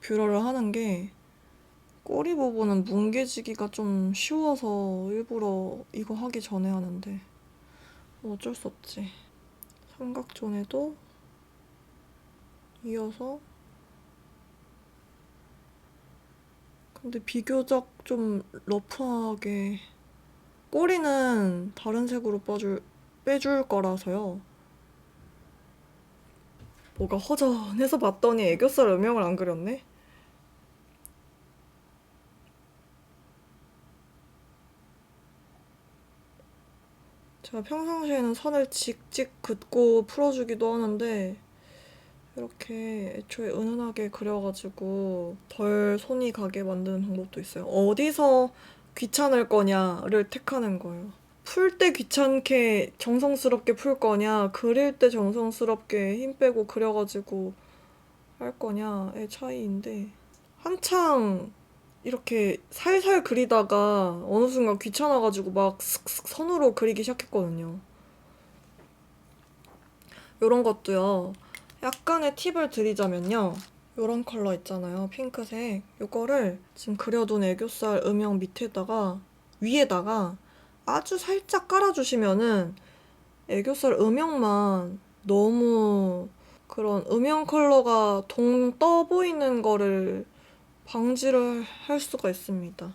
뷰러를 하는 게 꼬리 부분은 뭉개지기가 좀 쉬워서 일부러 이거 하기 전에 하는데 어쩔 수 없지. 삼각존에도 이어서. 근데 비교적 좀 러프하게, 꼬리는 다른 색으로 빼줄 거라서요. 뭐가 허전해서 봤더니 애교살 음영을 안 그렸네? 제가 평상시에는 선을 직직 긋고 풀어주기도 하는데 이렇게 애초에 은은하게 그려가지고 덜 손이 가게 만드는 방법도 있어요. 어디서 귀찮을 거냐를 택하는 거예요. 풀 때 귀찮게 정성스럽게 풀 거냐, 그릴 때 정성스럽게 힘 빼고 그려가지고 할 거냐의 차이인데, 한창 이렇게 살살 그리다가 어느 순간 귀찮아가지고 막 슥슥 선으로 그리기 시작했거든요. 요런 것도요. 약간의 팁을 드리자면요. 요런 컬러 있잖아요. 핑크색. 요거를 지금 그려둔 애교살 음영 위에다가 아주 살짝 깔아주시면은 애교살 음영만 너무 그런 음영 컬러가 동 떠 보이는 거를 방지를 할 수가 있습니다.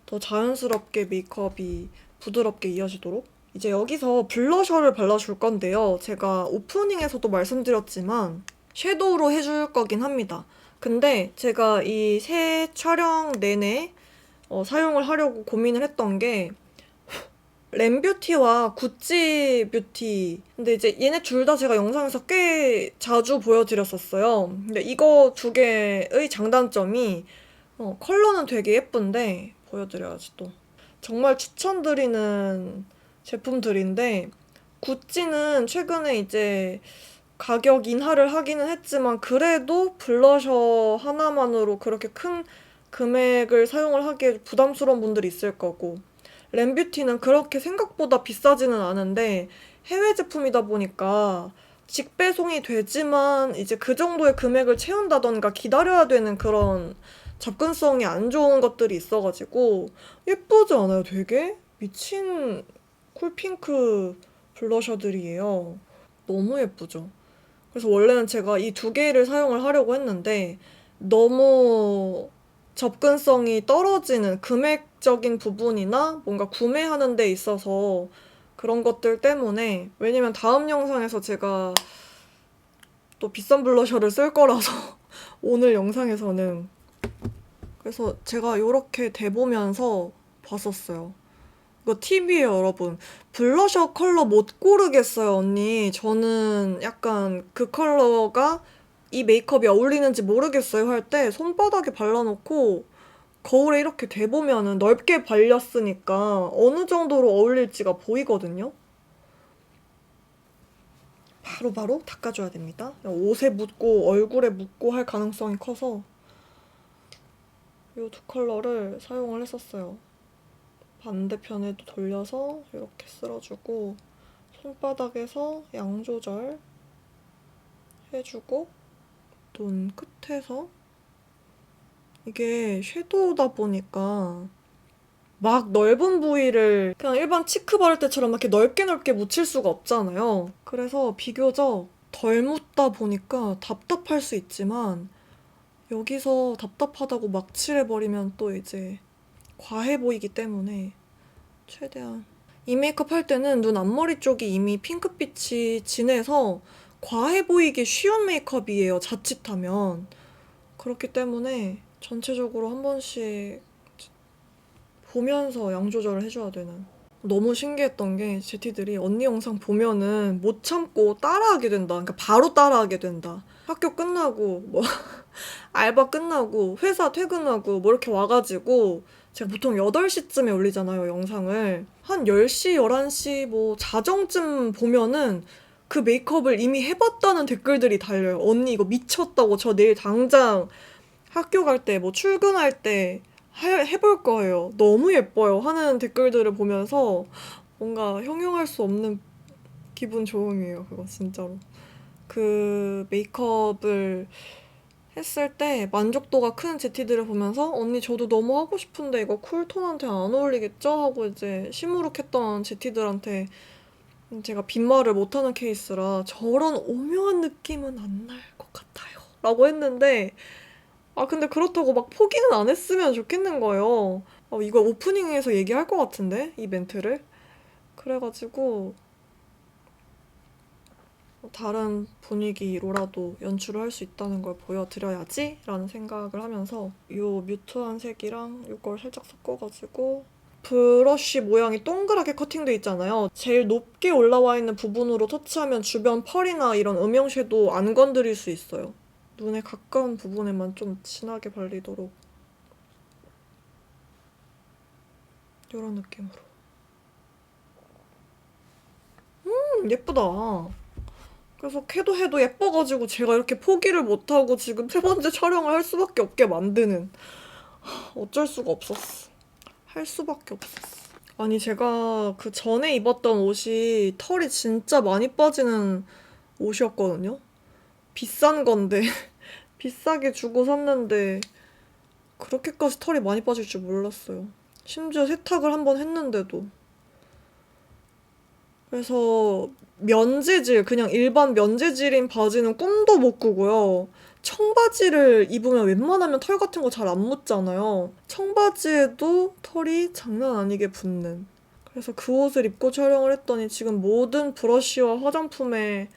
더 자연스럽게 메이크업이 부드럽게 이어지도록. 이제 여기서 블러셔를 발라줄 건데요. 제가 오프닝에서도 말씀드렸지만 섀도우로 해줄 거긴 합니다. 근데 제가 이 새 촬영 내내 사용을 하려고 고민을 했던 게 램뷰티와 구찌 뷰티. 근데 이제 얘네 둘 다 제가 영상에서 꽤 자주 보여드렸었어요. 근데 이거 두 개의 장단점이 컬러는 되게 예쁜데 보여드려야지 또. 정말 추천드리는 제품들인데 구찌는 최근에 이제 가격 인하를 하기는 했지만 그래도 블러셔 하나만으로 그렇게 큰 금액을 사용을 하기에 부담스러운 분들이 있을 거고 램뷰티는 그렇게 생각보다 비싸지는 않은데 해외 제품이다 보니까 직배송이 되지만 이제 그 정도의 금액을 채운다던가 기다려야 되는 그런 접근성이 안 좋은 것들이 있어가지고 예쁘지 않아요? 되게? 미친 쿨핑크 블러셔들이에요. 너무 예쁘죠? 그래서 원래는 제가 이 두 개를 사용을 하려고 했는데 너무 접근성이 떨어지는 금액적인 부분이나 뭔가 구매하는 데 있어서 그런 것들 때문에 왜냐면 다음 영상에서 제가 또 비싼 블러셔를 쓸 거라서 오늘 영상에서는 그래서 제가 이렇게 대보면서 봤었어요. 이거 팁이에요, 여러분. 블러셔 컬러 못 고르겠어요, 언니. 저는 약간 그 컬러가 이 메이크업이 어울리는지 모르겠어요 할 때 손바닥에 발라놓고 거울에 이렇게 대보면은 넓게 발렸으니까 어느 정도로 어울릴지가 보이거든요. 바로바로 닦아줘야 됩니다. 옷에 묻고 얼굴에 묻고 할 가능성이 커서 이 두 컬러를 사용을 했었어요. 반대편에도 돌려서 이렇게 쓸어주고 손바닥에서 양 조절 해주고 눈 끝에서 이게 섀도우다 보니까 막 넓은 부위를 그냥 일반 치크 바를 때처럼 이렇게 넓게 넓게 묻힐 수가 없잖아요. 그래서 비교적 덜 묻다 보니까 답답할 수 있지만 여기서 답답하다고 막 칠해버리면 또 이제 과해 보이기 때문에 최대한 이 메이크업 할 때는 눈 앞머리 쪽이 이미 핑크빛이 진해서 과해 보이기 쉬운 메이크업이에요, 자칫하면. 그렇기 때문에 전체적으로 한 번씩 보면서 양 조절을 해줘야 되는. 너무 신기했던 게 제티들이 언니 영상 보면은 못 참고 따라하게 된다. 그러니까 바로 따라하게 된다. 학교 끝나고 뭐 알바 끝나고 회사 퇴근하고 뭐 이렇게 와가지고 제가 보통 8시쯤에 올리잖아요, 영상을. 한 10시, 11시 뭐 자정쯤 보면은 그 메이크업을 이미 해봤다는 댓글들이 달려요. 언니 이거 미쳤다고 저 내일 당장 학교 갈 때 뭐 출근할 때 해볼 거예요. 너무 예뻐요. 하는 댓글들을 보면서 뭔가 형용할 수 없는 기분 좋음이에요. 그거 진짜로. 그 메이크업을 했을 때 만족도가 큰 제티들을 보면서 언니 저도 너무 하고 싶은데 이거 쿨톤한테 안 어울리겠죠? 하고 이제 시무룩했던 제티들한테 제가 빈말을 못하는 케이스라 저런 오묘한 느낌은 안 날 것 같아요. 라고 했는데 근데 그렇다고 막 포기는 안 했으면 좋겠는 거예요. 이거 오프닝에서 얘기할 것 같은데 이 멘트를. 그래가지고 다른 분위기로라도 연출을 할 수 있다는 걸 보여드려야지 라는 생각을 하면서 이 뮤트한 색이랑 이걸 살짝 섞어가지고 브러쉬 모양이 동그랗게 커팅돼 있잖아요. 제일 높게 올라와 있는 부분으로 터치하면 주변 펄이나 이런 음영 섀도우 안 건드릴 수 있어요. 눈에 가까운 부분에만 좀 진하게 발리도록 이런 느낌으로. 예쁘다. 그래서 해도 예뻐가지고 제가 이렇게 포기를 못하고 지금 세 번째 촬영을 할 수밖에 없게 만드는. 어쩔 수가 없었어. 할 수밖에 없었어. 아니 제가 그 전에 입었던 옷이 털이 진짜 많이 빠지는 옷이었거든요. 비싼 건데 비싸게 주고 샀는데 그렇게까지 털이 많이 빠질 줄 몰랐어요. 심지어 세탁을 한번 했는데도. 그래서 면재질, 그냥 일반 면재질인 바지는 꿈도 못 꾸고요. 청바지를 입으면 웬만하면 털 같은 거 잘 안 묻잖아요. 청바지에도 털이 장난 아니게 붙는. 그래서 그 옷을 입고 촬영을 했더니 지금 모든 브러쉬와 화장품에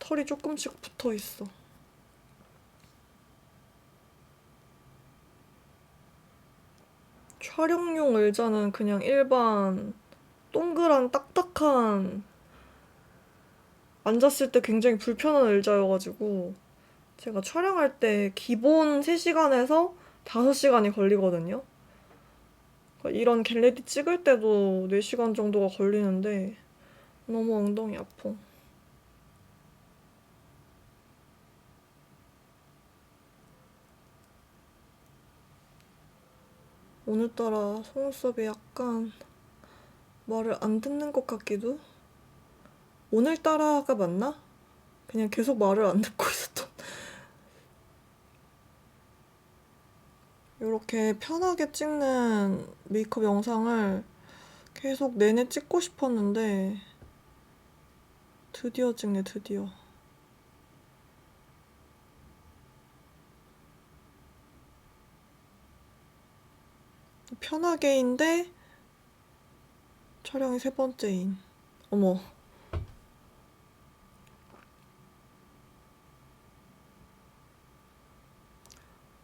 털이 조금씩 붙어 있어. 촬영용 의자는 그냥 일반 동그란 딱딱한 앉았을 때 굉장히 불편한 의자여가지고 제가 촬영할 때 기본 3시간에서 5시간이 걸리거든요. 그러니까 이런 겟레디 찍을 때도 4시간 정도가 걸리는데 너무 엉덩이 아파. 오늘따라 속눈썹이 약간 말을 안 듣는 것 같기도? 오늘따라가 맞나? 그냥 계속 말을 안 듣고 있었던. 이렇게 편하게 찍는 메이크업 영상을 계속 내내 찍고 싶었는데 드디어 찍네, 드디어. 편하게인데 촬영이 3번째인. 어머.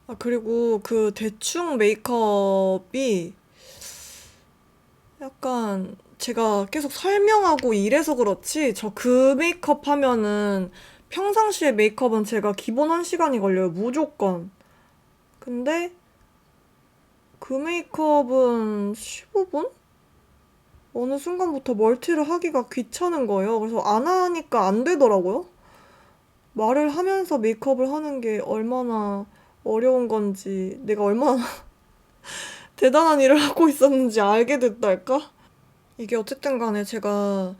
아, 그리고 그 대충 메이크업이 약간 제가 계속 설명하고 이래서 그렇지 저 그 메이크업 하면은 평상시에 메이크업은 제가 기본 1시간이 걸려요, 무조건. 근데 그 메이크업은 15분? 어느 순간부터 멀티를 하기가 귀찮은 거예요. 그래서 안 하니까 안 되더라고요. 말을 하면서 메이크업을 하는 게 얼마나 어려운 건지, 내가 얼마나 대단한 일을 하고 있었는지 알게 됐달까? 이게 어쨌든 간에 제가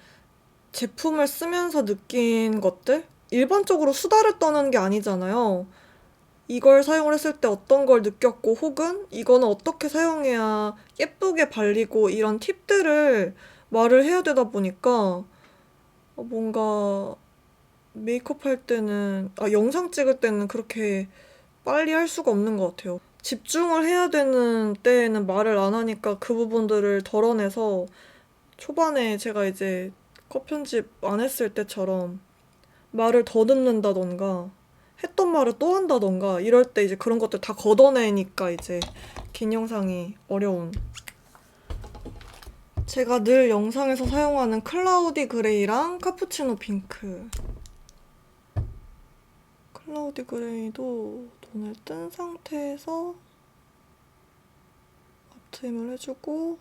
제품을 쓰면서 느낀 것들? 일반적으로 수다를 떠는 게 아니잖아요. 이걸 사용을 했을 때 어떤 걸 느꼈고, 혹은 이거는 어떻게 사용해야 예쁘게 발리고, 이런 팁들을 말을 해야 되다 보니까 뭔가 메이크업 할 때는, 영상 찍을 때는 그렇게 빨리 할 수가 없는 것 같아요. 집중을 해야 되는 때에는 말을 안 하니까 그 부분들을 덜어내서 초반에 제가 이제 컷 편집 안 했을 때처럼 말을 더듬는다던가 했던 말을 또 한다던가 이럴 때 이제 그런 것들 다 걷어내니까 이제 긴 영상이 어려운. 제가 늘 영상에서 사용하는 클라우디 그레이랑 카푸치노 핑크. 클라우디 그레이도 눈을 뜬 상태에서 앞트임을 해주고,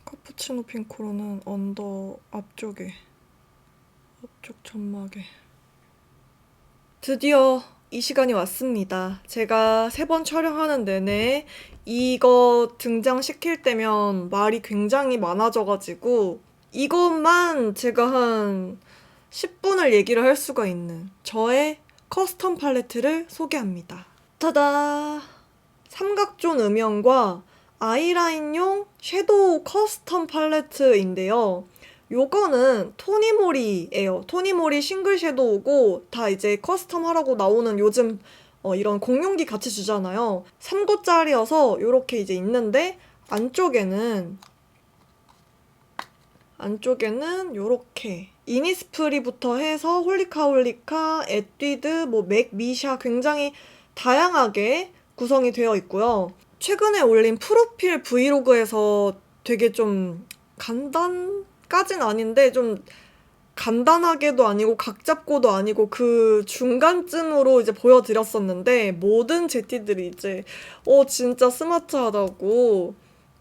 카푸치노 핑크로는 언더 앞쪽 점막에. 드디어 이 시간이 왔습니다. 제가 3번 촬영하는 내내 이거 등장시킬 때면 말이 굉장히 많아져가지고 이것만 제가 한 10분을 얘기를 할 수가 있는 저의 커스텀 팔레트를 소개합니다. 타다! 삼각존 음영과 아이라인용 섀도우 커스텀 팔레트인데요. 요거는 토니모리예요. 토니모리 싱글 섀도우고 다 이제 커스텀 하라고 나오는 요즘 이런 공용기 같이 주잖아요. 3구짜리여서 요렇게 이제 있는데 안쪽에는 요렇게 이니스프리부터 해서 홀리카, 에뛰드, 맥, 미샤 굉장히 다양하게 구성이 되어 있고요. 최근에 올린 프로필 브이로그에서 되게 좀 간단까진 아닌데 좀 간단하게도 아니고 각 잡고도 아니고 그 중간쯤으로 이제 보여드렸었는데 모든 제티들이 이제 진짜 스마트하다고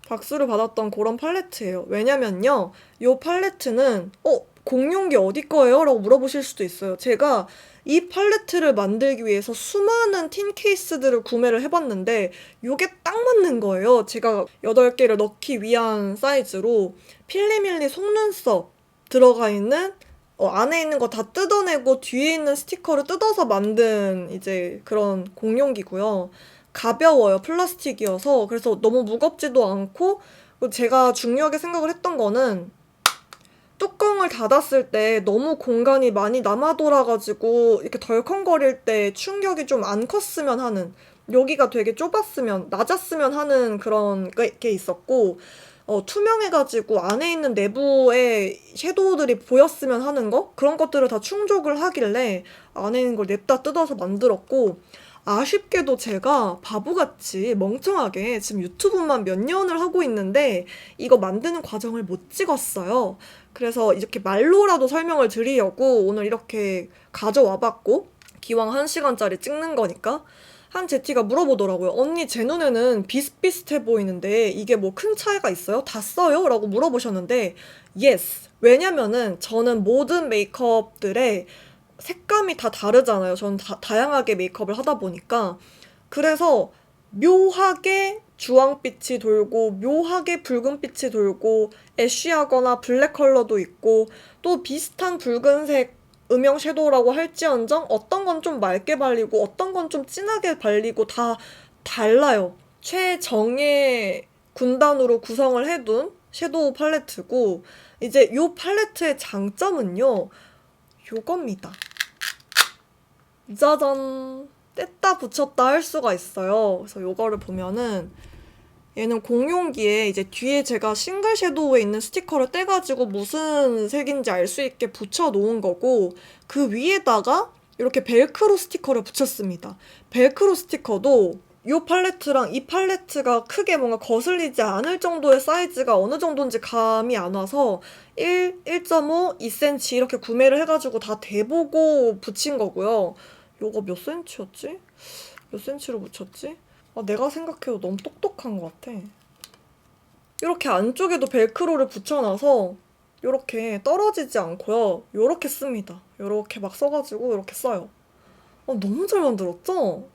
박수를 받았던 그런 팔레트예요. 왜냐면요, 이 팔레트는 공용기 어디 거예요? 라고 물어보실 수도 있어요. 제가 이 팔레트를 만들기 위해서 수많은 틴 케이스들을 구매를 해봤는데 이게 딱 맞는 거예요. 제가 8개를 넣기 위한 사이즈로 필리밀리 속눈썹 들어가 있는 안에 있는 거 다 뜯어내고 뒤에 있는 스티커를 뜯어서 만든 이제 그런 공용기고요. 가벼워요. 플라스틱이어서. 그래서 너무 무겁지도 않고 그리고 제가 중요하게 생각을 했던 거는 뚜껑을 닫았을 때 너무 공간이 많이 남아 돌아가지고 이렇게 덜컹거릴 때 충격이 좀 안 컸으면 하는, 여기가 되게 좁았으면, 낮았으면 하는 그런 게 있었고, 투명해가지고 안에 있는 내부의 섀도우들이 보였으면 하는 거? 그런 것들을 다 충족을 하길래 안에 있는 걸 냅다 뜯어서 만들었고, 아쉽게도 제가 바보같이 멍청하게 지금 유튜브만 몇 년을 하고 있는데 이거 만드는 과정을 못 찍었어요. 그래서 이렇게 말로라도 설명을 드리려고 오늘 이렇게 가져와 봤고, 기왕 1시간짜리 찍는 거니까. 한 제티가 물어보더라고요. 언니, 제 눈에는 비슷비슷해 보이는데 이게 뭐 큰 차이가 있어요? 다 써요? 라고 물어보셨는데 yes. 왜냐면은 저는 모든 메이크업들의 색감이 다 다르잖아요. 저는 다양하게 메이크업을 하다 보니까. 그래서 묘하게 주황빛이 돌고 묘하게 붉은빛이 돌고 애쉬하거나 블랙 컬러도 있고, 또 비슷한 붉은색 음영 섀도우라고 할지언정 어떤 건 좀 맑게 발리고 어떤 건 좀 진하게 발리고 다 달라요. 최정예 군단으로 구성을 해둔 섀도우 팔레트고, 이제 이 팔레트의 장점은요, 요겁니다. 짜잔! 뗐다 붙였다 할 수가 있어요. 그래서 요거를 보면은 얘는 공용기에 이제 뒤에 제가 싱글 섀도우에 있는 스티커를 떼가지고 무슨 색인지 알 수 있게 붙여 놓은 거고, 그 위에다가 이렇게 벨크로 스티커를 붙였습니다. 벨크로 스티커도 이 팔레트랑 이 팔레트가 크게 뭔가 거슬리지 않을 정도의 사이즈가 어느 정도인지 감이 안 와서 1.5, 2cm 이렇게 구매를 해가지고 다 대보고 붙인 거고요. 요거 몇 cm였지? 몇 cm로 붙였지? 내가 생각해도 너무 똑똑한 것 같아. 이렇게 안쪽에도 벨크로를 붙여놔서 이렇게 떨어지지 않고요. 이렇게 씁니다. 이렇게 막 써가지고 이렇게 써요. 너무 잘 만들었죠?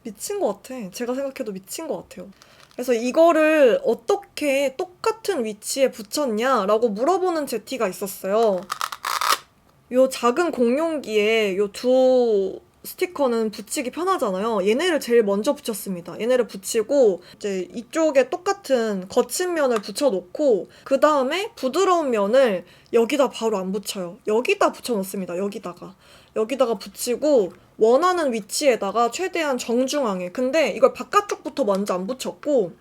미친 것 같아. 제가 생각해도 미친 것 같아요. 그래서 이거를 어떻게 똑같은 위치에 붙였냐라고 물어보는 제티가 있었어요. 요 작은 공용기에 요 두 스티커는 붙이기 편하잖아요. 얘네를 제일 먼저 붙였습니다. 얘네를 붙이고 이제 이쪽에 똑같은 거친 면을 붙여놓고, 그 다음에 부드러운 면을 여기다 바로 안 붙여요. 여기다 붙여놓습니다. 여기다가 붙이고 원하는 위치에다가 최대한 정중앙에. 근데 이걸 바깥쪽부터 먼저 안 붙였고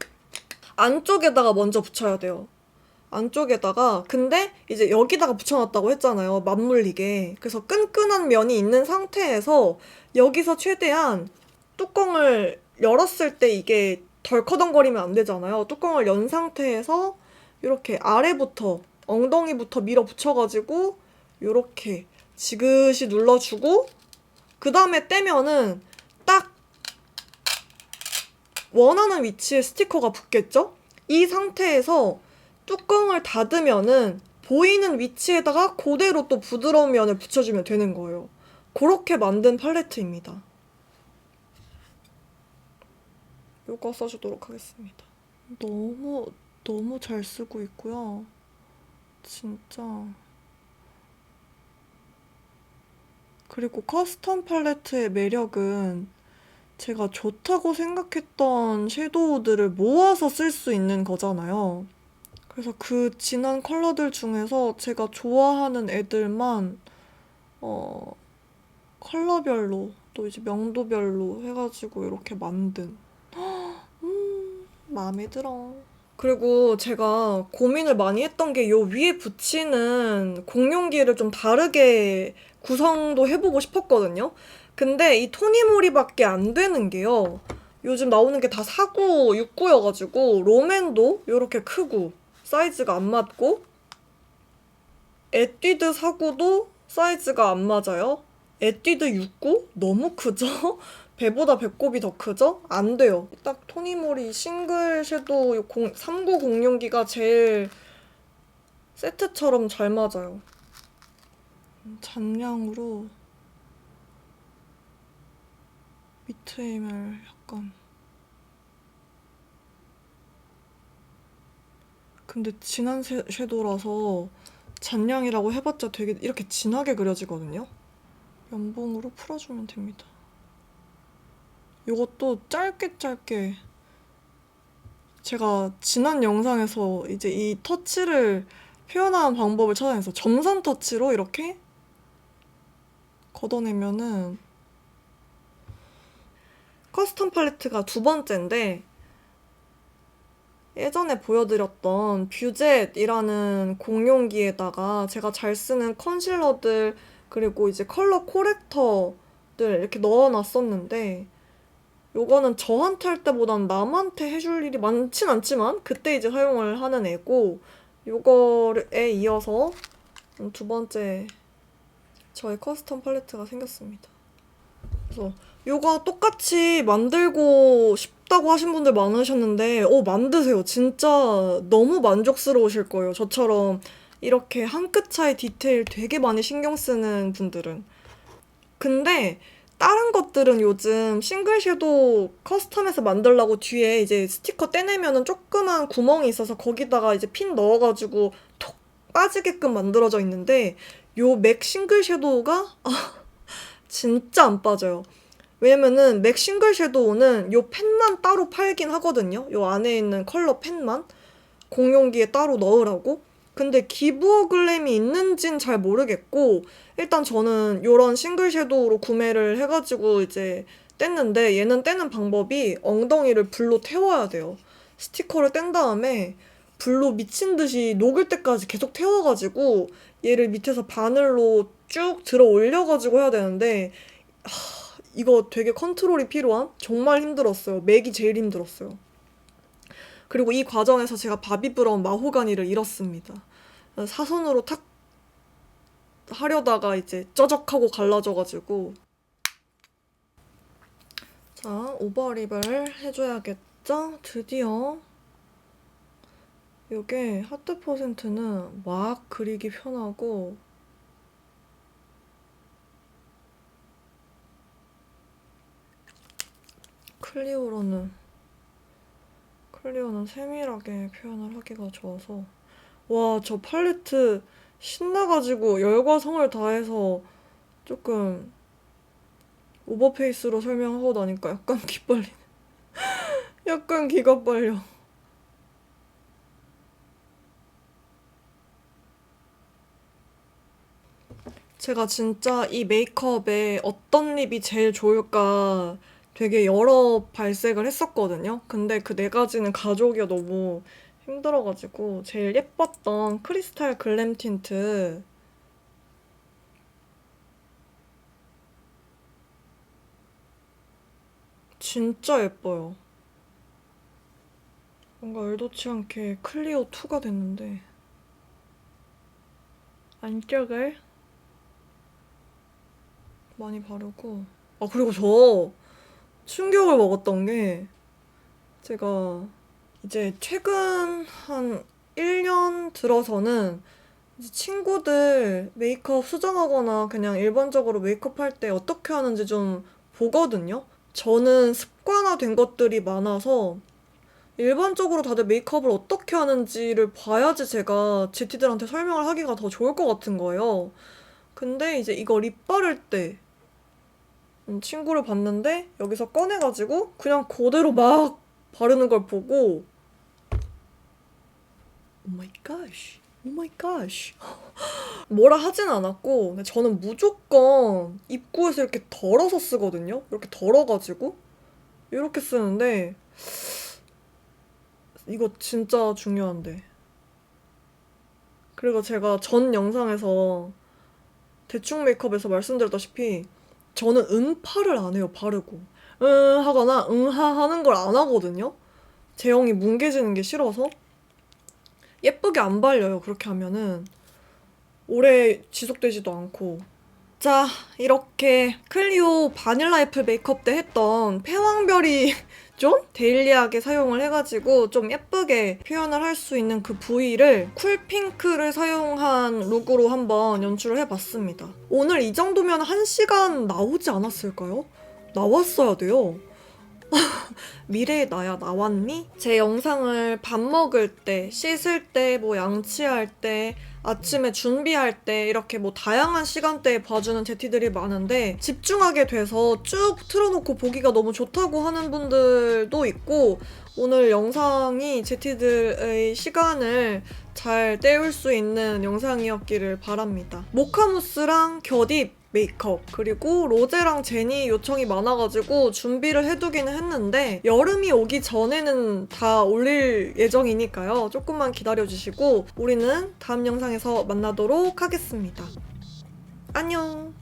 안쪽에다가 먼저 붙여야 돼요. 안쪽에다가. 근데 이제 여기다가 붙여놨다고 했잖아요. 맞물리게. 그래서 끈끈한 면이 있는 상태에서 여기서 최대한 뚜껑을 열었을 때 이게 덜커덩거리면 안 되잖아요. 뚜껑을 연 상태에서 이렇게 아래부터 엉덩이부터 밀어붙여가지고 이렇게 지그시 눌러주고, 그 다음에 떼면은 딱 원하는 위치에 스티커가 붙겠죠? 이 상태에서 뚜껑을 닫으면은 보이는 위치에다가 그대로 또 부드러운 면을 붙여주면 되는 거예요. 그렇게 만든 팔레트입니다. 이거 써주도록 하겠습니다. 너무 잘 쓰고 있고요. 진짜. 그리고 커스텀 팔레트의 매력은 제가 좋다고 생각했던 섀도우들을 모아서 쓸 수 있는 거잖아요. 그래서 그 진한 컬러들 중에서 제가 좋아하는 애들만 컬러별로 또 이제 명도별로 해가지고 이렇게 만든, 마음에 들어. 그리고 제가 고민을 많이 했던 게 요 위에 붙이는 공용기를 좀 다르게 구성도 해보고 싶었거든요. 근데 이 토니모리밖에 안 되는 게요, 요즘 나오는 게 다 49, 69여가지고 롬앤도 이렇게 크고 사이즈가 안 맞고, 에뛰드 49도 사이즈가 안 맞아요. 에뛰드 69? 너무 크죠? 배보다 배꼽이 더 크죠? 안 돼요. 딱 토니모리 싱글 섀도우 3906기가 제일 세트처럼 잘 맞아요. 잔량으로 밑에 힘을 약간. 근데 진한 섀도우라서 잔량이라고 해봤자 되게 이렇게 진하게 그려지거든요. 면봉으로 풀어주면 됩니다. 이것도 짧게 제가 지난 영상에서 이제 이 터치를 표현하는 방법을 찾아내서 점선 터치로 이렇게 걷어내면은 커스텀 팔레트가 두 번째인데 예전에 보여드렸던 뷰젯이라는 공용기에다가 제가 잘 쓰는 컨실러들 그리고 이제 컬러 코렉터들 이렇게 넣어놨었는데 요거는 저한테 할 때보단 남한테 해줄 일이 많진 않지만 그때 이제 사용을 하는 애고 요거에 이어서 두 번째 저의 커스텀 팔레트가 생겼습니다. 그래서 요거 똑같이 만들고 싶다고 하신 분들 많으셨는데 만드세요. 진짜 너무 만족스러우실 거예요. 저처럼 이렇게 한 끗 차이 디테일 되게 많이 신경 쓰는 분들은. 근데 다른 것들은 요즘 싱글 섀도우 커스텀해서 만들려고 뒤에 이제 스티커 떼내면은 조그만 구멍이 있어서 거기다가 이제 핀 넣어가지고 톡 빠지게끔 만들어져 있는데 요 맥 싱글 섀도우가 진짜 안 빠져요. 왜냐면은 맥 싱글 섀도우는 요 펜만 따로 팔긴 하거든요. 요 안에 있는 컬러 펜만 공용기에 따로 넣으라고. 근데 기부어 글램이 있는진 잘 모르겠고 일단 저는 요런 싱글 섀도우로 구매를 해가지고 이제 뗐는데 얘는 떼는 방법이 엉덩이를 불로 태워야 돼요. 스티커를 뗀 다음에 불로 미친 듯이 녹을 때까지 계속 태워가지고 얘를 밑에서 바늘로 쭉 들어 올려가지고 해야 되는데 이거 되게 컨트롤이 필요한 정말 힘들었어요. 맥이 제일 힘들었어요. 그리고 이 과정에서 제가 바비브라운 마호가니를 잃었습니다. 사선으로 탁 하려다가 이제 쩌적하고 갈라져가지고 자, 오버립을 해줘야겠죠? 드디어 이게 하트 퍼센트는 막 그리기 편하고 클리오는 세밀하게 표현을 하기가 좋아서 와, 저 팔레트 신나가지고 열과 성을 다해서 조금 오버페이스로 설명하고 나니까 약간 기빨리네. 약간 기가 빨려. 제가 진짜 이 메이크업에 어떤 립이 제일 좋을까 되게 여러 발색을 했었거든요. 근데 그 네 가지는 가져오기가 너무 힘들어가지고 제일 예뻤던 크리스탈 글램 틴트 진짜 예뻐요. 뭔가 의도치 않게 클리오 2가 됐는데 안쪽을 많이 바르고 그리고 저 충격을 먹었던 게 제가 이제 최근 한 1년 들어서는 이제 친구들 메이크업 수정하거나 그냥 일반적으로 메이크업 할 때 어떻게 하는지 좀 보거든요. 저는 습관화된 것들이 많아서 일반적으로 다들 메이크업을 어떻게 하는지를 봐야지 제가 GT들한테 설명을 하기가 더 좋을 것 같은 거예요. 근데 이제 이거 립 바를 때 친구를 봤는데 여기서 꺼내가지고 그냥 그대로 막 바르는 걸 보고 오 마이 갓, 오 마이 갓 뭐라 하진 않았고 근데 저는 무조건 입구에서 이렇게 덜어서 쓰거든요. 이렇게 덜어가지고 이렇게 쓰는데 이거 진짜 중요한데. 그리고 제가 전 영상에서 대충 메이크업에서 말씀드렸다시피 저는 음파를 안 해요. 바르고 하거나 응하 하는 걸 안 하거든요. 제형이 뭉개지는 게 싫어서 예쁘게 안 발려요. 그렇게 하면은 오래 지속되지도 않고. 자, 이렇게 클리오 바닐라 애플 메이크업 때 했던 패왕별이 좀 데일리하게 사용을 해가지고 좀 예쁘게 표현을 할 수 있는 그 부위를 쿨핑크를 사용한 룩으로 한번 연출을 해봤습니다. 오늘 이 정도면 1시간 나오지 않았을까요? 나왔어야 돼요. 미래의 나야 나왔니? 제 영상을 밥 먹을 때, 씻을 때, 뭐 양치할 때, 아침에 준비할 때 이렇게 뭐 다양한 시간대에 봐주는 제티들이 많은데 집중하게 돼서 쭉 틀어놓고 보기가 너무 좋다고 하는 분들도 있고 오늘 영상이 제티들의 시간을 잘 때울 수 있는 영상이었기를 바랍니다. 모카무스랑 겨딥 메이크업 그리고 로제랑 제니 요청이 많아가지고 준비를 해두기는 했는데 여름이 오기 전에는 다 올릴 예정이니까요. 조금만 기다려주시고 우리는 다음 영상에서 만나도록 하겠습니다. 안녕.